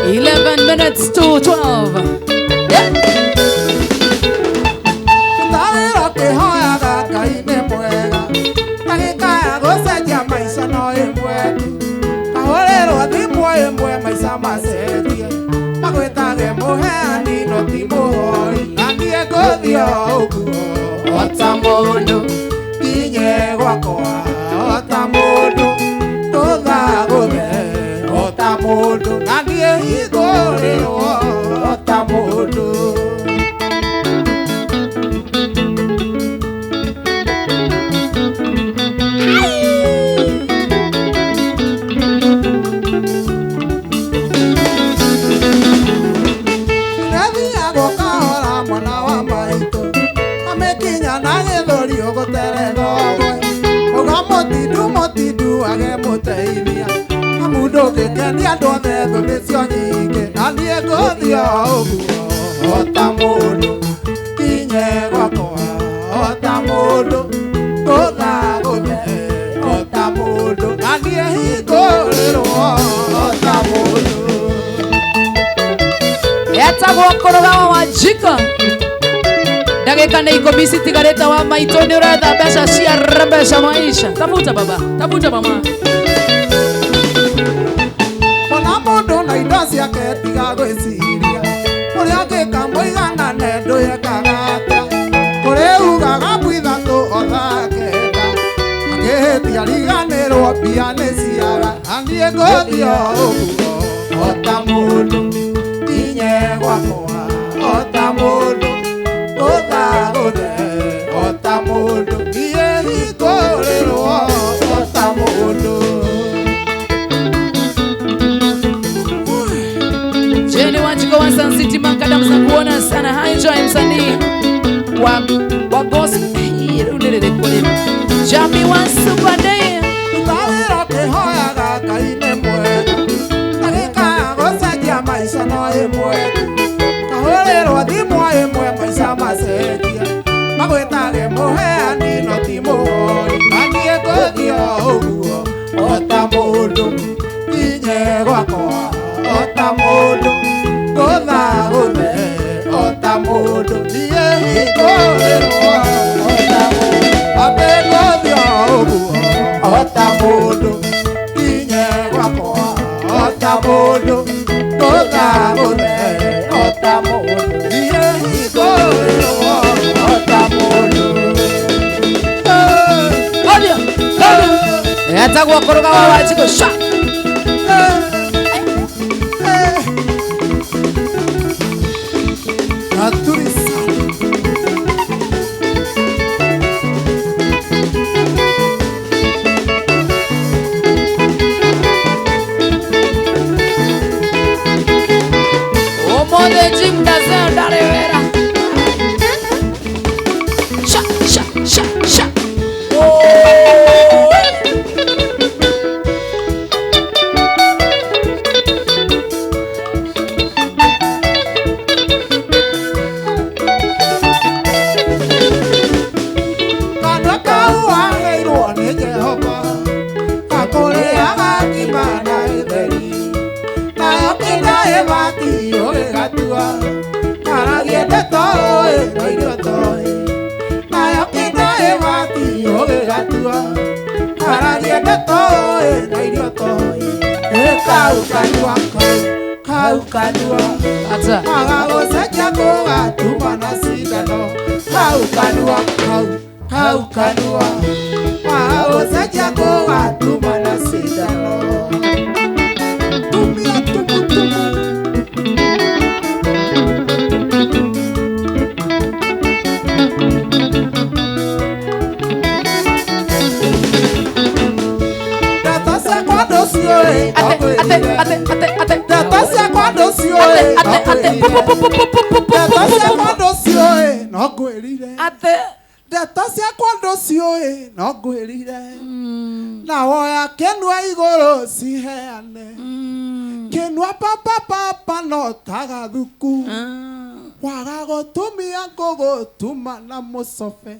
11 minutes to 12. Ndalero kihoya gakaine mwega tagikaya gucenjia maica no imwe kahorerwo thimũ imwe maica macenjie magwitage muheani no ti muhoi na niĩ ngũthio ũguo ota mũndũ kinye gwakwa ota mũndũ ngũtha gũthe ota mũndũ na niĩ hingũrĩrwo ota mũndũ. Motindu age muteithia amundo gikenia andu othe thu nicio nyingi na nie nguthio uguo ota mundu kinye gwakwa ota mundu ngutha guthe ota mundu na nie hingurirwo ota mundu. Etagwo kuruga wa Wajiko dakika ni 10 citigarete wa maito ni uretha mbeca cia Rembesha Maisha. Tafuta baba, tafuta mama. Mwana mundu na indo ciake tiga gwiciria uria ngika muiganane nduyekagata kuriugaga mwithatu othakenda angihitia riganirwo mbia ni ciaga anie nguthio uguo ota mundu kinye gwakwa ota mundu ngutha guthe ota mundu niĩ hingũrĩrwo ota mundu. Jenny Wajiko wa Sun City Makadam za kuona sana. Hi Joy msanii wa gospel Jami wa Super Day Ndalero kihoya gakaine mwega tagikaya gucenjia maica no imwe kahurĩrwo thimũ imwe maica macenjie magwitage muheani no ti muhoi na niĩ ngũthio ũguo ota mũndũ kinye gwakwa ota mũndũ ngũtha gũthe ota mũndũ niĩ hingũrĩrwo ota mũndũ ambe ngũthio ũguo ota mũndũ kinye gwakwa ota mũndũ ngũtha gũthe ota mũndũ niĩ hingũrĩrwo ota mũndũ. etagwo kuruga wa Wajiko sha omode jim dazen darewera sha sha sha sha aragia ndeto no irio toi nayo kĩndaĩ wati ũgĩgatua aragia ndeto no irio toi kau kanua kau kanua Ata. magagũcenjia gũgatuma na cindano kau kanua kau kanua magagũcenjia gũgatuma na cindano tumia tumutumu ndatasa kwa ndocio ndatasa kwa ndocio no ngwĩrire ndeto ciakwa ndũciũĩ no ngwĩrire na woya kĩnua igũrũ ciheane kĩnua papa no tagathuku waga gũtumia ngũgũtuma na mũcobe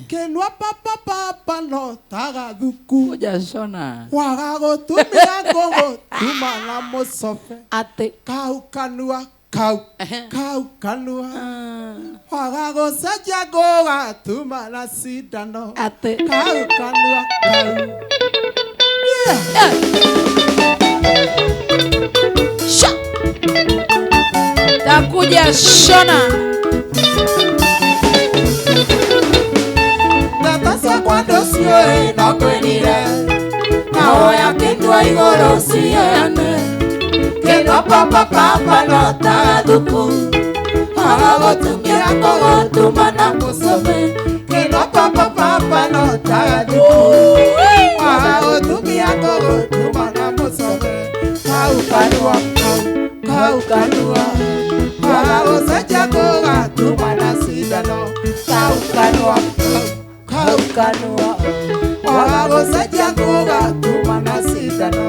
kĩnua papa no tagathuku waga gũtumia ngũgũtuma na mũcobe kau kanua kau kanua waga gũcenjia ngũgatuma na cindano kau kanua takuja shona ndeto ciakwa ndũciũĩ no ngwĩrire na woya kĩnua igũrũ ciheane kĩnua papa no tagathuku waga gũtumia ngũgũtuma na mũcobe kĩnua papa no tagathuku waga gũtumia ngũgũtuma na mũcobe kau kanua waga gũcenjia ngũgatuma na cindano kau kanua waga gũcenjia ngũgatuma na cindano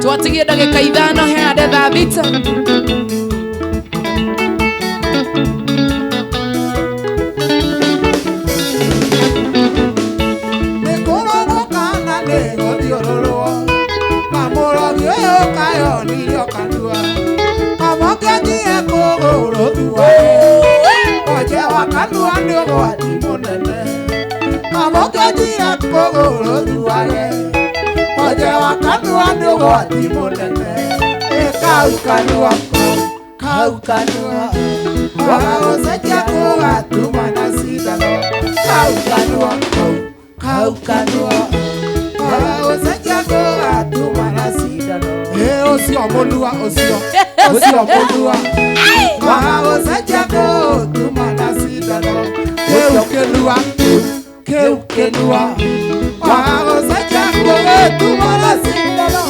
twatigie ndagĩka 5 heande thaa 6 nĩkũrũrũkana nĩgũthiũrũrwo na mũrogi ũyũ kayonirio kanua kamũkenjie kũgũrũ thua oje wa kanua nĩ ũgwati mũnene kamũkenjie kũgũrũ thua oje wa kanua nĩ ũgwati mũnene kau kanua waga gũcenjia ngũgatuma na cindano kau kanua waga gũcenjia ngũgatuma na cindano ũcio mũnua ũcio mũnua waga gũcenjia ngũtuma na cindano kĩu kĩnua waga gũcenjia ngũgatuma na cindano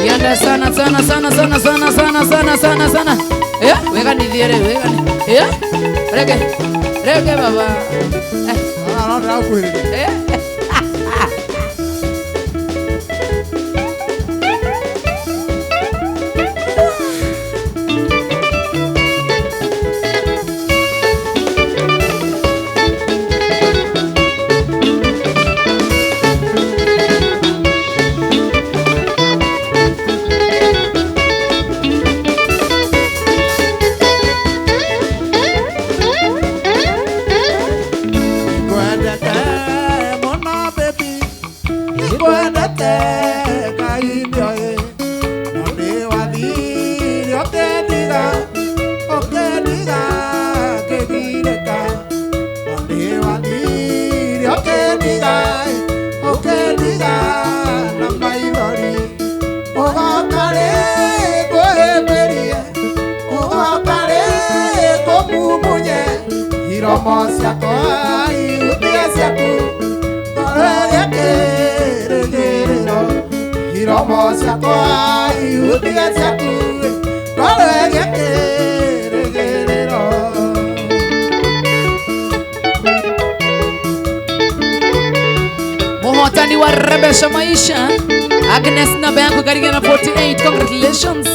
yanda sana weganithie rĩu wegani rege baba Muhotani wa Rebesha Maisha Agnes Nabangu Karigana 48. Congratulations.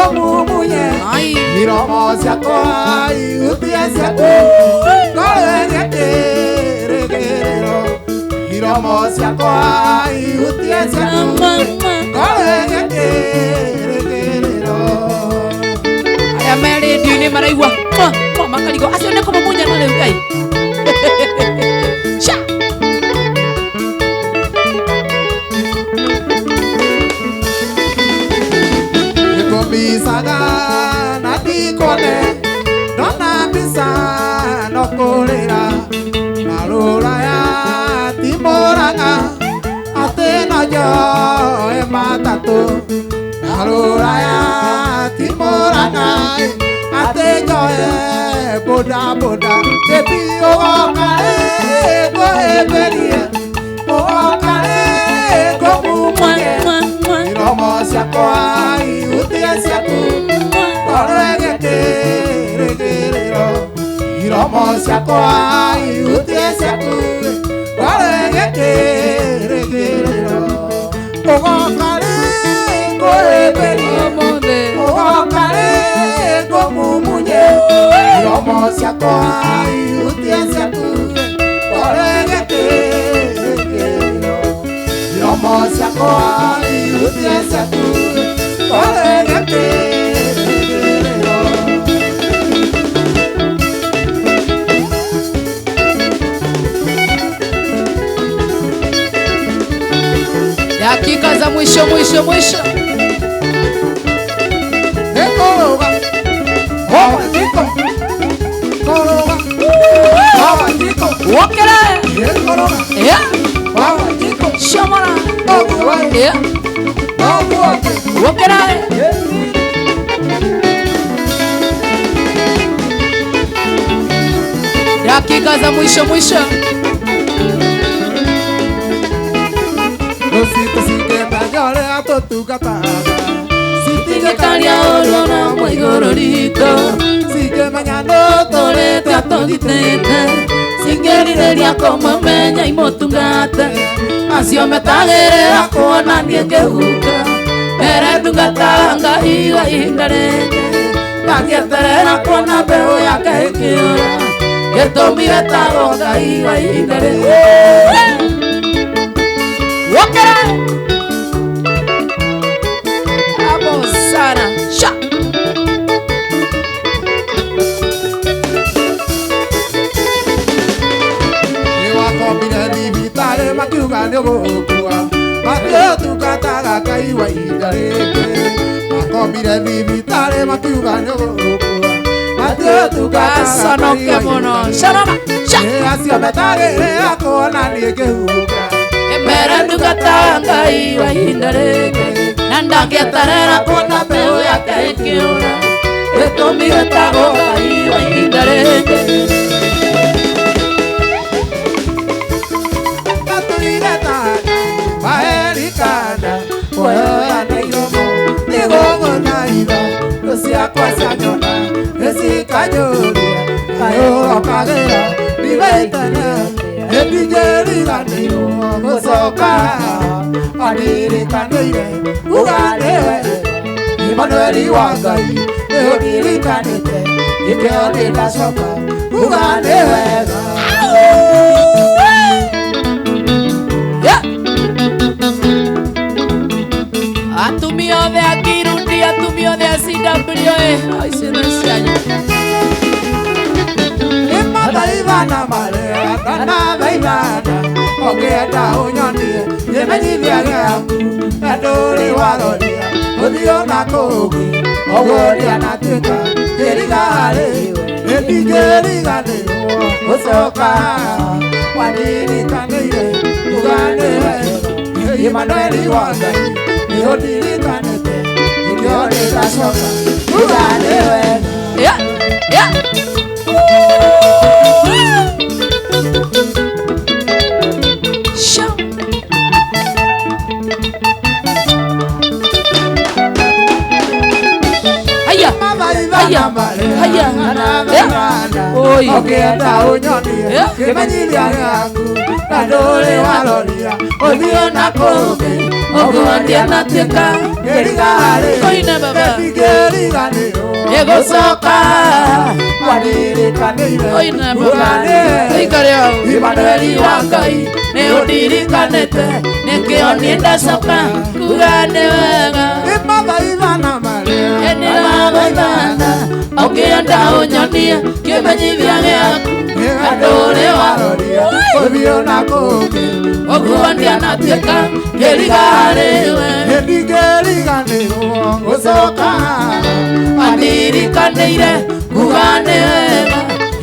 Gomumunye Ai. Iromo siakwa Iutia siaku Kolegete Regerero Iromo siakwa Iutia siaku Kolegete Regerero Aya meri dini maraigua makarigo acio ne kumunya na riu Ngai Sha Bisaga na dikone Dona bisa no kolera Narura ya timoranga Atena yo e matatu Narura ya timoranga Atena yo e boda boda Tepi o okare go eberie O okare go mumunye Iromo siakwa Iutia siaku Kolegete Regerero Iromo siakwa Iutia siaku Kolegete Regerero Ogokare Goeberie Ogokare Gomumunye Iromo siakwa Iutia siaku Kolegete Regerero Iromo siakwa Iutia siaku Kolegete Regerero dakika za mwisho Ekoroga Oba chiko Koroga Oba chiko Wokera Ekoroga Yeah Oba chiko Shamara Oba Yeah Oba Wokera dakika za mwisho Rosita siketa nyore atotugataga Tingekaria oro na mwaigororito Sikemenya no Torete atogitete Singerireria komamenya imotungate Acio metagerera kuona nie ngehuka Mere ndungata Ngai wa ihinda rĩngĩ Ngagĩeterera kuona mbeũ yake ĩkĩũra Gĩtũmi wetagwo Ngai wa ihinda rĩngĩ Wokera Abo sana Sha Niwakombire thibitari makiuga nĩũgũkua Matiũtungataga Ngai wa ihinda rĩngĩ Makombire thibitari makiuga nĩũgũkua Matiũtungataga Gaconoke mũno Sharama Sha Acio metagĩrĩra kuona niĩ ngĩhuka Mere ndungata Ngai wa ihinda rĩngĩ Na ndangĩeterera kuona mbeũ yake ĩkĩũra Gĩtũmi wetagwo Ngai wa ihinda rĩngĩ Gatuire tana Maerikana Woyoya na iromo Nĩgũgũ na iro Ciakwa cianyona Nĩcikanyũria Kayũrokagĩra Ndigaitana Nĩndingĩriganĩrwo Gũcoka Onirikanĩire Uganĩwe Imanueli wa Ngai Nĩũndirikanĩte Ikĩo nĩndacoka Uganĩwega Atumia othe a Kirundi, atumia othe a CWA Aicina cianyu Imataivana marea Kana vaivana Ogenda unyonie Yemenyithia gĩaku Ndũrĩ waroria Ũthiũ na kũngĩ Ũgũria na tuĩka Kĩriga harĩwe Nĩndingĩriganĩrwo Gũcoka Wanirikanĩire Uganĩwe Imanueli wa Ngai Nĩũndirikanĩte Ikĩo nĩndacoka Uganĩwe Yeah, yeah Show Haya Haya Haya Oi Ũngĩenda ũnyonie kĩmenyithia gĩaku na ndũrĩ waroria ũthiĩ na kũngĩ ũguo ndianatuĩka ngĩrigarĩ Koine baba ngĩriganĩrwo Egũcoka Wanirikanĩire Koine baba Ikare hau Imanueli wa Ngai Nĩũndirikanĩte Nĩkĩo niĩ ndacoka kuga nĩ wega Nĩmathaithana marĩa Nĩndagũthaitha Ũngĩenda ũnyonie kĩmenyithia gĩaku na ndũrĩ waroria ũthiĩ na kũngĩ Ũguo ndianatuĩka ngĩrigarĩwe Ndingĩriganĩrwo gũcoka Andirikanĩire kuga nĩ wega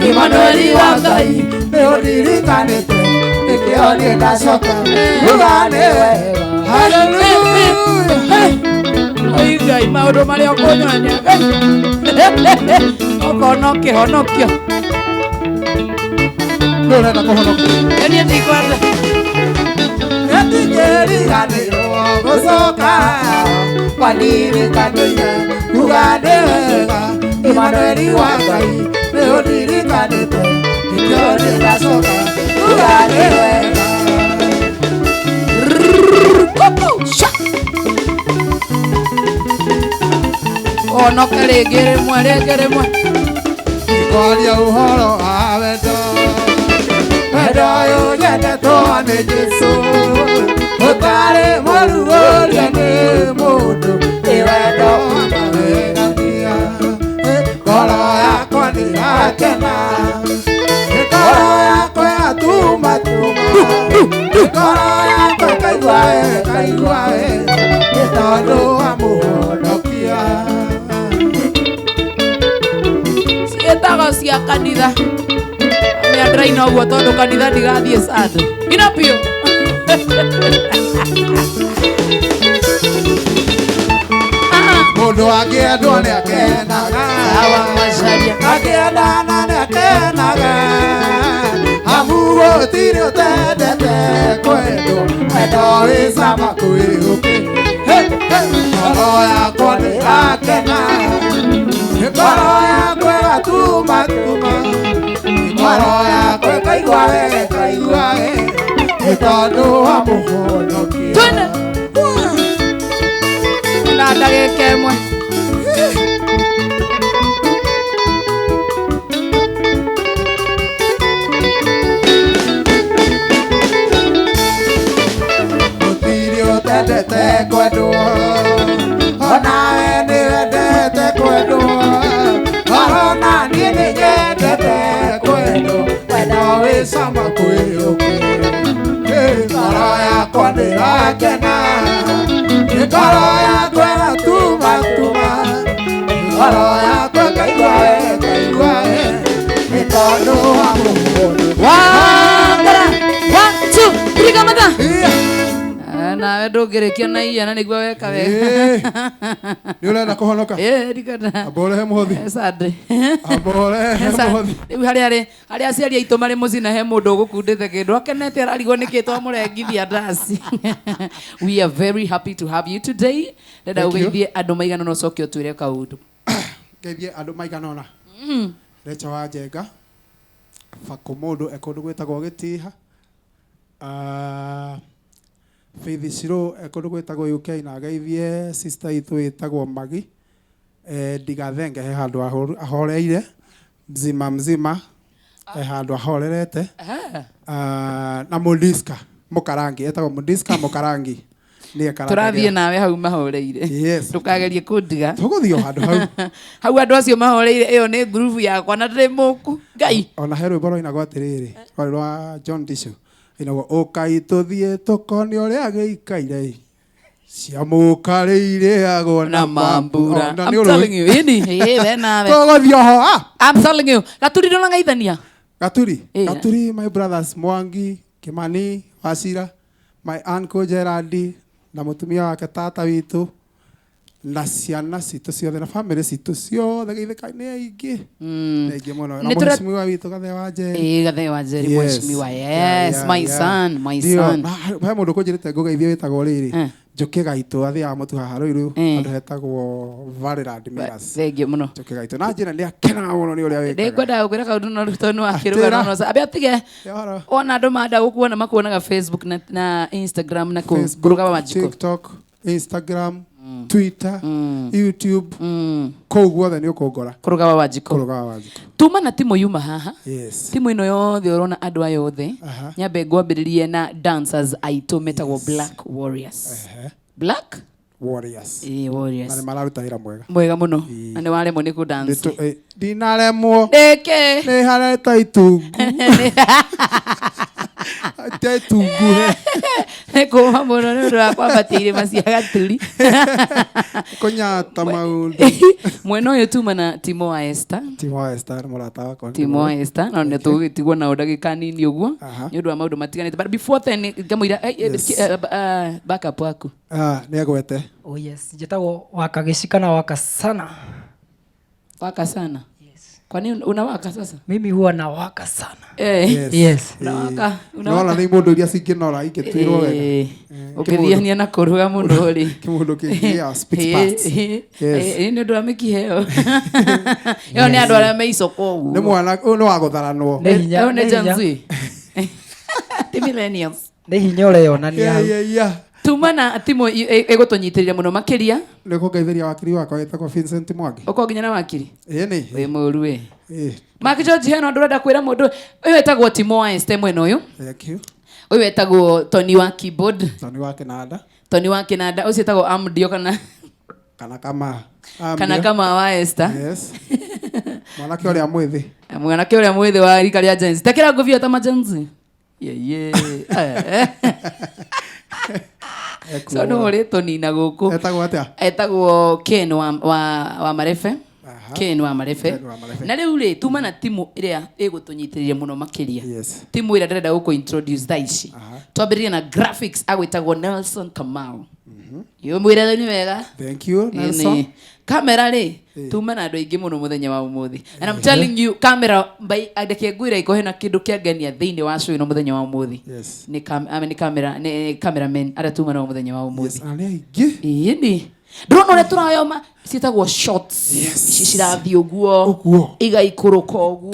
Imanueli wa Ngai Nĩũndirikanĩte nĩkĩo niĩ ndacoka kuga nĩ wega Hallelujah Oi Ngai maũndũ marĩa ũkũnyonia Okorwo kĩhonokio Ndũrenda kũhonokio Niĩ ndikwenda Ndingĩriganĩrwo gũcoka Wanirikanĩire kuga nĩ wega Imanueli wa Ngai Nĩũndirikanĩte nĩkĩo niĩ ndacoka kuga nĩ wega Onoka rĩngĩ rĩmwe Kwaria ũhoro wa wendo Wendo ũyũ nyendetwo nĩ Jesũ Ũtarĩ mũrugũria nĩ mũndũ Nĩ wendo akawegania Ngoro yakwa nĩrakena Ngoro yakwa yatumatuma Ngoro yakwa ĩkaigua we Nĩ tondũ wa mũhonokia Ciĩtagwo cia kanitha Nĩandĩraina ũguo tondũ kanitha ndigathiĩ Sunday Ina piũ Mũndũ angĩendwo nĩakenaga Awa macaria Angĩendana nĩakenaga Amu gũtirĩ ũtendete kwendwo Wendo wĩ cama kwĩhũkĩra Ngoro yakwa nĩrakena Ngoro yakwa ĩgatumatuma Ngoro yakwa ĩkaigua we Nĩ tondũ wa mũhonokia Twende Na ndagĩka ĩmwe Gũtirĩ ũtendete kwendwo Onawe nĩwendete kwendwo Ona niĩ nĩnyendete kwendwo Wendo wĩ cama kwĩyũkĩra Ngoro yakwa nĩrakena Ngoro yakwa ĩgatumatuma Ngoro yakwa ĩkaigua we Nĩ tondũ wa mũhonokia Wangara 1 2 3 kamata Nawe ndũngĩrĩkia na iana nĩguo weka wega Nĩũrenda kũhonoka ndikenda Amborehe mũhothi Sunday Amborehe mũhothi Rĩu harĩa aciari aitũ marĩ mũciĩ na he mũndũ ũgũkundĩte kĩndũ akenete ararigwo nĩkĩ twamũrengithia ndaci We are very happy to have you today Ndenda ũgeithie andũ maigana na ũcoke ũtwĩre kaũndũ Ngeithie andũ maigana ũna Recha wa Njenga Bako mũndũ ekũndũ gwĩtagwo Gĩtiha Faith Shiro ekũndũ gwĩtagwo UK na geithie sister itũ ĩtagwo Magi Ndigathenge he handũ ahoreire mzima he handũ ahorerete na Mudiska Mũkarangi etagwo Mudiska Mũkarangi Tũrathiĩ nawe hau mahoreire Ndũkagerie kũndiga Tũgũthiĩ handũ hau Hau andũ acio mahoreire ĩyo nĩ group yakwa na ndĩrĩ mũku Ngai Ona he rwĩmbo rũinagwo atĩrĩrĩ rwa John Disho inagwo ũkai tũthiĩ tũkone ũrĩa gĩikaire ciamũkarĩire agwo na mambura I'm telling you ini we nawe tũgũthiĩ ho I'm telling you Gaturi ndũnangaithania Gaturi my brothers Mwangi Wacira my uncle Gerardi na mũtumia wake tata witũ na ciana citũ ciothe na family citũ ciothe geithĩka nĩ aingĩ aingĩ mũno na Nĩtũra- mheshimiwa witũ Gathe wa Njeri Gathe wa Njeri Yes. mheshimiwa. Yeah, Yes, yeah, my yeah. son, my Ndio, son. na he mũndũ kũnjĩrĩte ngũgeithie wĩtagwo rĩrĩ njũkĩ gaitũ athiaga mũtu haha rũirũ andũ hetagwo Valerand Miras Thengiũ mũno. njũkĩ gaitũ na njĩra nĩ akenaga mũno nĩ ũrĩa wĩkaga Ndĩkwenda gũkwĩra kaũndũ no rutwo nĩ wakĩruga no abe atige Yoro. ona andũ manda gũkuona makuonaga Facebook na Instagram na Facebook, kuruga wa Wanjikũ. TikTok, Instagram, Twitter, YouTube, kũu guothe nĩ ũkũngora Kuruga wa Wanjikũ. kũruga wa Wanjikũ. Tuma na timu yuma haha. Yes. Timu ino yothe urona andũ aya othe Aha. nyambe ngwambĩrĩrie na dancers aitũ metagwo Black Warriors. Black Warriors. Warriors. Na nĩ mararuta wĩra mwega. Mwega mũno. Na nĩ waremwo nĩ kũdance. Ndinaremwo. Ndĩkĩ. Nĩ hareta itungu. Ate itungu he. Nĩ kũma mũno nĩ ũndũ wa kwambatia irĩma cia gaturi. Kũnyata maũndũ. Mwena ũyũ tuma na Timo wa Esther. Timo wa Esther nĩ mũrata wakwa. Timo wa Esther na nĩ tũgĩtigwo na ndagĩka nini ũguo nĩ ũndũ wa maũndũ matiganĩte. But before then ngamũira backup waku. Nĩ agwete. Oh yes, njĩtagwo waka gĩcika na waka sana. Waka sana. Yes. Kwani unawaka sasa? Mimi huwa na waka sana. Yes. Unawaka. Unaona nĩ mũndũ iria cingĩnora ingĩtuĩrwo wega. Ũkĩthiania na kũruga mũndũ rĩ. Kĩmũndũ kĩngĩ speech parts. Nĩ ũndũ wa mĩkiheo. Yo nĩ andũ arĩa me icoko ũguo. Nĩ mwana ũyũ nĩ wa gũtharanwo. Yo nĩ Gen Z. Ti millennials. Nĩ hinya ũreyonania hau. Tuma na timu ĩgũtũnyitĩrĩre mũno makĩria. Nĩ kũngeithĩria wakiri wakwa wĩtagwo Vincent Mwangi. Ũko nginya na wakiri. Nĩ. Wĩ mũru we. Mark Ĩ. George heno ndũrenda kwĩra mũndũ ũyũ wetagwo Timo wa Esther mwena ũyũ. Thank you. Ũyũ wetagwo Tony wa keyboard. Tony wa kĩnanda. Tony wa kĩnanda ũcio wetagwo Amdio kana kama wa Esther. Yes. Mwanake ũrĩa mwĩthĩ. Mwanake ũrĩa mwĩthĩ wa rika rĩa Gen Z. Tekera ngũbia ta majenzi. So no ore Tony na gũkũ. Etagwo atĩa? Etagwo Ken wa Marefe. Ken wa Marefe. Na rĩu rĩ tuma na timu ĩrĩa ĩgũtũnyitĩrĩre mũno makĩria. Yes. Timu ĩrĩa ndĩrenda gũkũ introduce thaa ici. Twambĩrĩrie na graphics agwĩtagwo Nelson Kamau. Yo mwĩra nĩ wega. Thank you Nelson. Kamera rĩ tuma na andũ aingĩ mũno mũthenya wa ũmũthĩ. And I'm telling you kamera andĩke ngwĩra iko hena kĩndũ kĩangenia thĩinĩ wa show ino mũthenya wa ũmũthĩ. Yes. Nĩ cameramen arĩa tuma na mũthenya wa ũmũthĩ. Yes, arĩa aingĩ. Ĩni. Ndĩrona ũrĩa tũrayoma ciĩtagwo shots. Ici cirathiĩ ũguo. Igaikũrũka ũguo.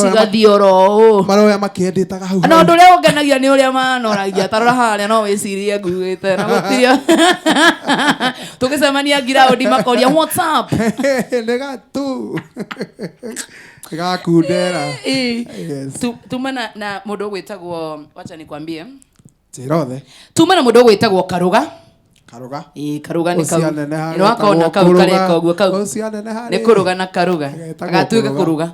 Cigathiĩ oro. Maroya makĩendĩtaga hau. Na ũndũ ũrĩa ũngenagia nĩ ũrĩa manoragia. Tarora harĩa no wĩcirie nguĩte na gũtirio. Tũgĩcemania ground makoria what's up? Nĩ gatu. Gakundera. Yes. Tuma na mũndũ ũgwĩtagwo wacha nikwambie. Njĩrothe. Tuma na mũndũ ũgwĩtagwo Karuga. Karuga. Karuga nĩ kau. Nĩ wakona kau kareka ũguo kau. Nĩ kũruga na Karuga. Agatuĩka kũruga.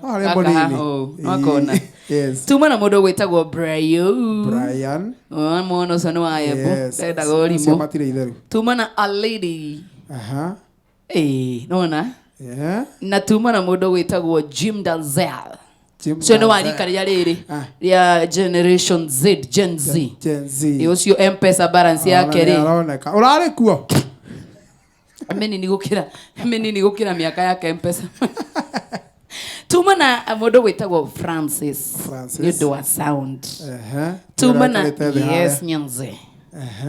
Wakona. Yes. Tuma na mũndũ ũgwĩtagwo Brian. Mwana ũcio nĩ wa Embu. Endaga ũrimũ. Tuma na a lady. Nona. Na tuma na mũndũ ũgwĩtagwo Jim Dalzell. Cio nĩ wa rika rĩa rĩrĩ rĩa Generation Z, Gen Z. Ũcio M-Pesa balance yake rĩ. Ũrarĩ kuo? Menini gũkĩra mĩaka yake M-Pesa. Tuma na mũndũ gwĩtagwo Francis. Nĩ ũndũ wa sound. Tuma na yes Nyanze.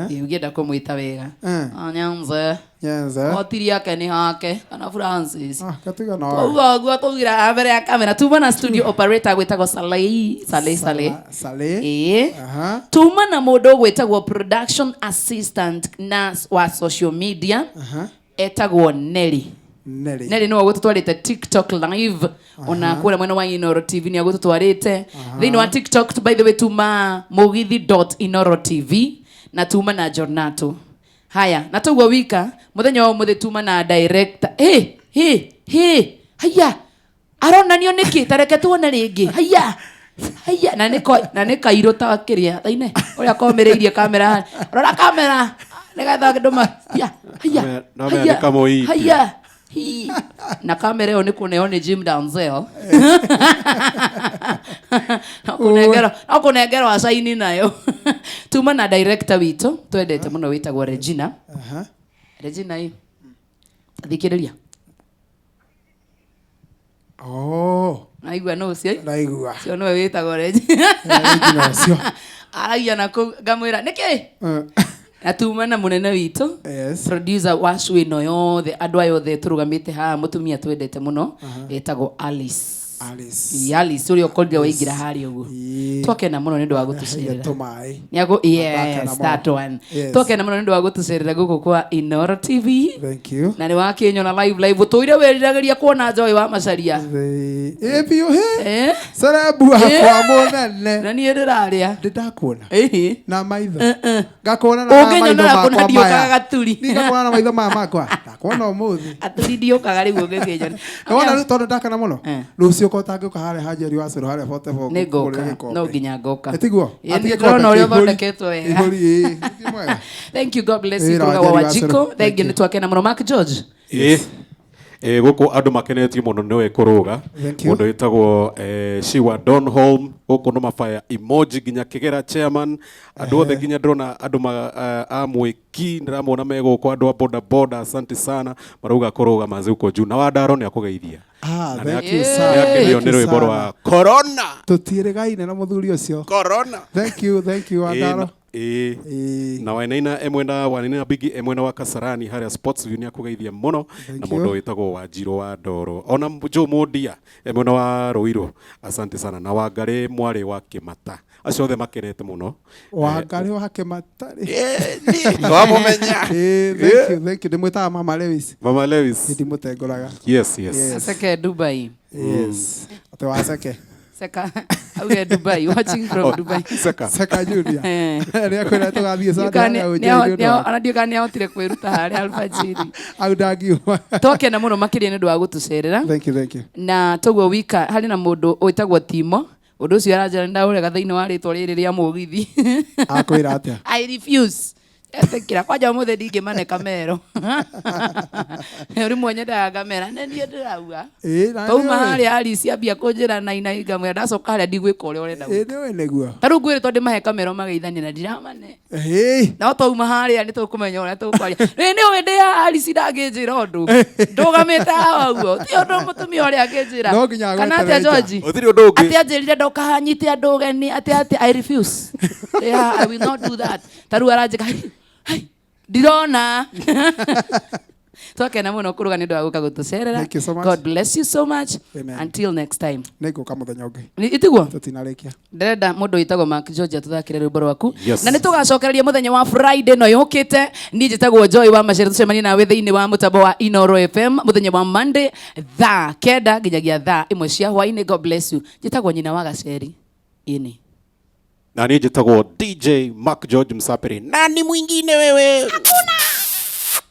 Ũngĩenda kũmwĩta wega. Nyanze. Otiri yake nĩ hake kana Francis. Ũguo tũgira mbere ya kamera. Tuma na studio operator gwĩtagwo Saleh. Tuma na mũndũ gwĩtagwo production assistant na wa social media. Etagwo Nelly. Nelly no gũtũtwarĩte TikTok live ona kũrĩa mwena wa Inoro TV nĩ gũtũtwarĩte thĩinĩ wa TikTok by the way tuma mugithi.inoro TV na tuma na Jornato. Haya na tũguo wika mũthenya wa ũmũthĩ tuma na director. Haya aronanio nĩkĩ tareke tuone rĩngĩ. Haya na nĩ kairũ ta kĩrĩa thaine ũrĩa komereirie kamera. Rora kamera nĩgetha ndũma. Haya na kamera ĩyo nĩ kũneo nĩ Jim Dalzell. Nakũnengerwo acaini nayo. Tuma na director witũ twendete mũno wĩtagwo Regina. Regina thikiriria naigua no cio naigua cio no witagwo reji naigua cio aragia na ku ngamwira niki atuma na munene witu yes producer wa show ino yothe andu ayo the turugamite ha mutumia twendete muno etagwo Alice uri okoldia waigira hari uguo toke na muno nindu wa gutucerera niago yes that one toke na muno nindu wa gutucerera guku kwa Inoro TV thank you na ni wa Kenya na live toire werirageria kuona Joy wa Macharia bio sarabu kwa monene na ni ndiraria ndakuona na maitho ngakona na maitho makwa ndio kagaturi ngakona na maitho makwa ndakuona umuthi aturi dio kagari ngegenya ndona tondu ndakana muno rucio ko tanguka hare hajeri wa cero hare 44 negoka no nginya ngoka etiguo atige ko no rio thondeketwo wega thank you god bless you kuga wa Wajiko thank you ni twakena muno Mark George guku andu makenetio muno niwe kuruga mundu witagwo Shiwa Donholm guku no mafaya emoji ginya kigera chairman andu othe ginya ndrona andu amwiki ndiramona meguko andu a boda boda asante sana maruga kuruga manzi uko juu na wadaro ni akugeithia thank you sana ndio ni rwimbo rwa corona tutirigaine na muthuri ucio corona thank you wadaro na wainaina emwena wanina bigi emwena wa Kasarani haria sports view ni akugeithia muno na mundu witagwo Wanjiro wa Ndoro ona Jo Mundia emwena wa Ruiru asante sana na Wangari mwari wa Kimata acio othe makenete muno Wangari wa Kimata ni wamumenya thank you ndimwita Mama Lewis ndimutengoraga yes Seke Dubai yes atawaseke Seka auge Dubai watching from Dubai Seka Junior ria kwenda tugathie sana na anadio kana otire kwiruta hari alfajiri au dangiuma toke na muno makiria ni ndu wa gutucerera thank you na togwo wika hari na mundu witagwo Timo undu ucio aranjira ndaurega thiini wa ritwa riri ria mugithi akwira atia I refuse etekira kwaja muthe ndingi mane kamero uri mwenye da kamera ne ndie ndirauga tauma hari Alice ambia kunjira na ina ngamwe ndacoka hari ndigwika uri urenda niwe neguo taru ngwire tondu mahe kamero magaithania na ndiramane no tauma hari ni tukumenya uri tukwaria ni wende ya Alice ndaginjira undu ndugamite hawo ti undu mutumia uri aginjira kana atia George atia njirire ndoka hanyite andu geni atia I refuse yeah I will not do that taru aranjika dirona twakena muno kuruga nindu aguka gutucerera god bless you so much until next time nego kamuthenya ungi itigwo tutinarikia ndenda mundu witagwo Mark George tuthakire rwimbo rwaku na nitugacokereria muthenya wa Friday no yukite ni njitagwo Joy wa Macharia tucemania nawe thiini wa mutambo wa Inoro FM muthenya wa Monday thaa 9 nginyagia thaa 1 cia hwaini god bless you njitagwo nyina wa Gaceri ini na ni njitagwo DJ Mark George Msapiri nani mwingine wewe hakuna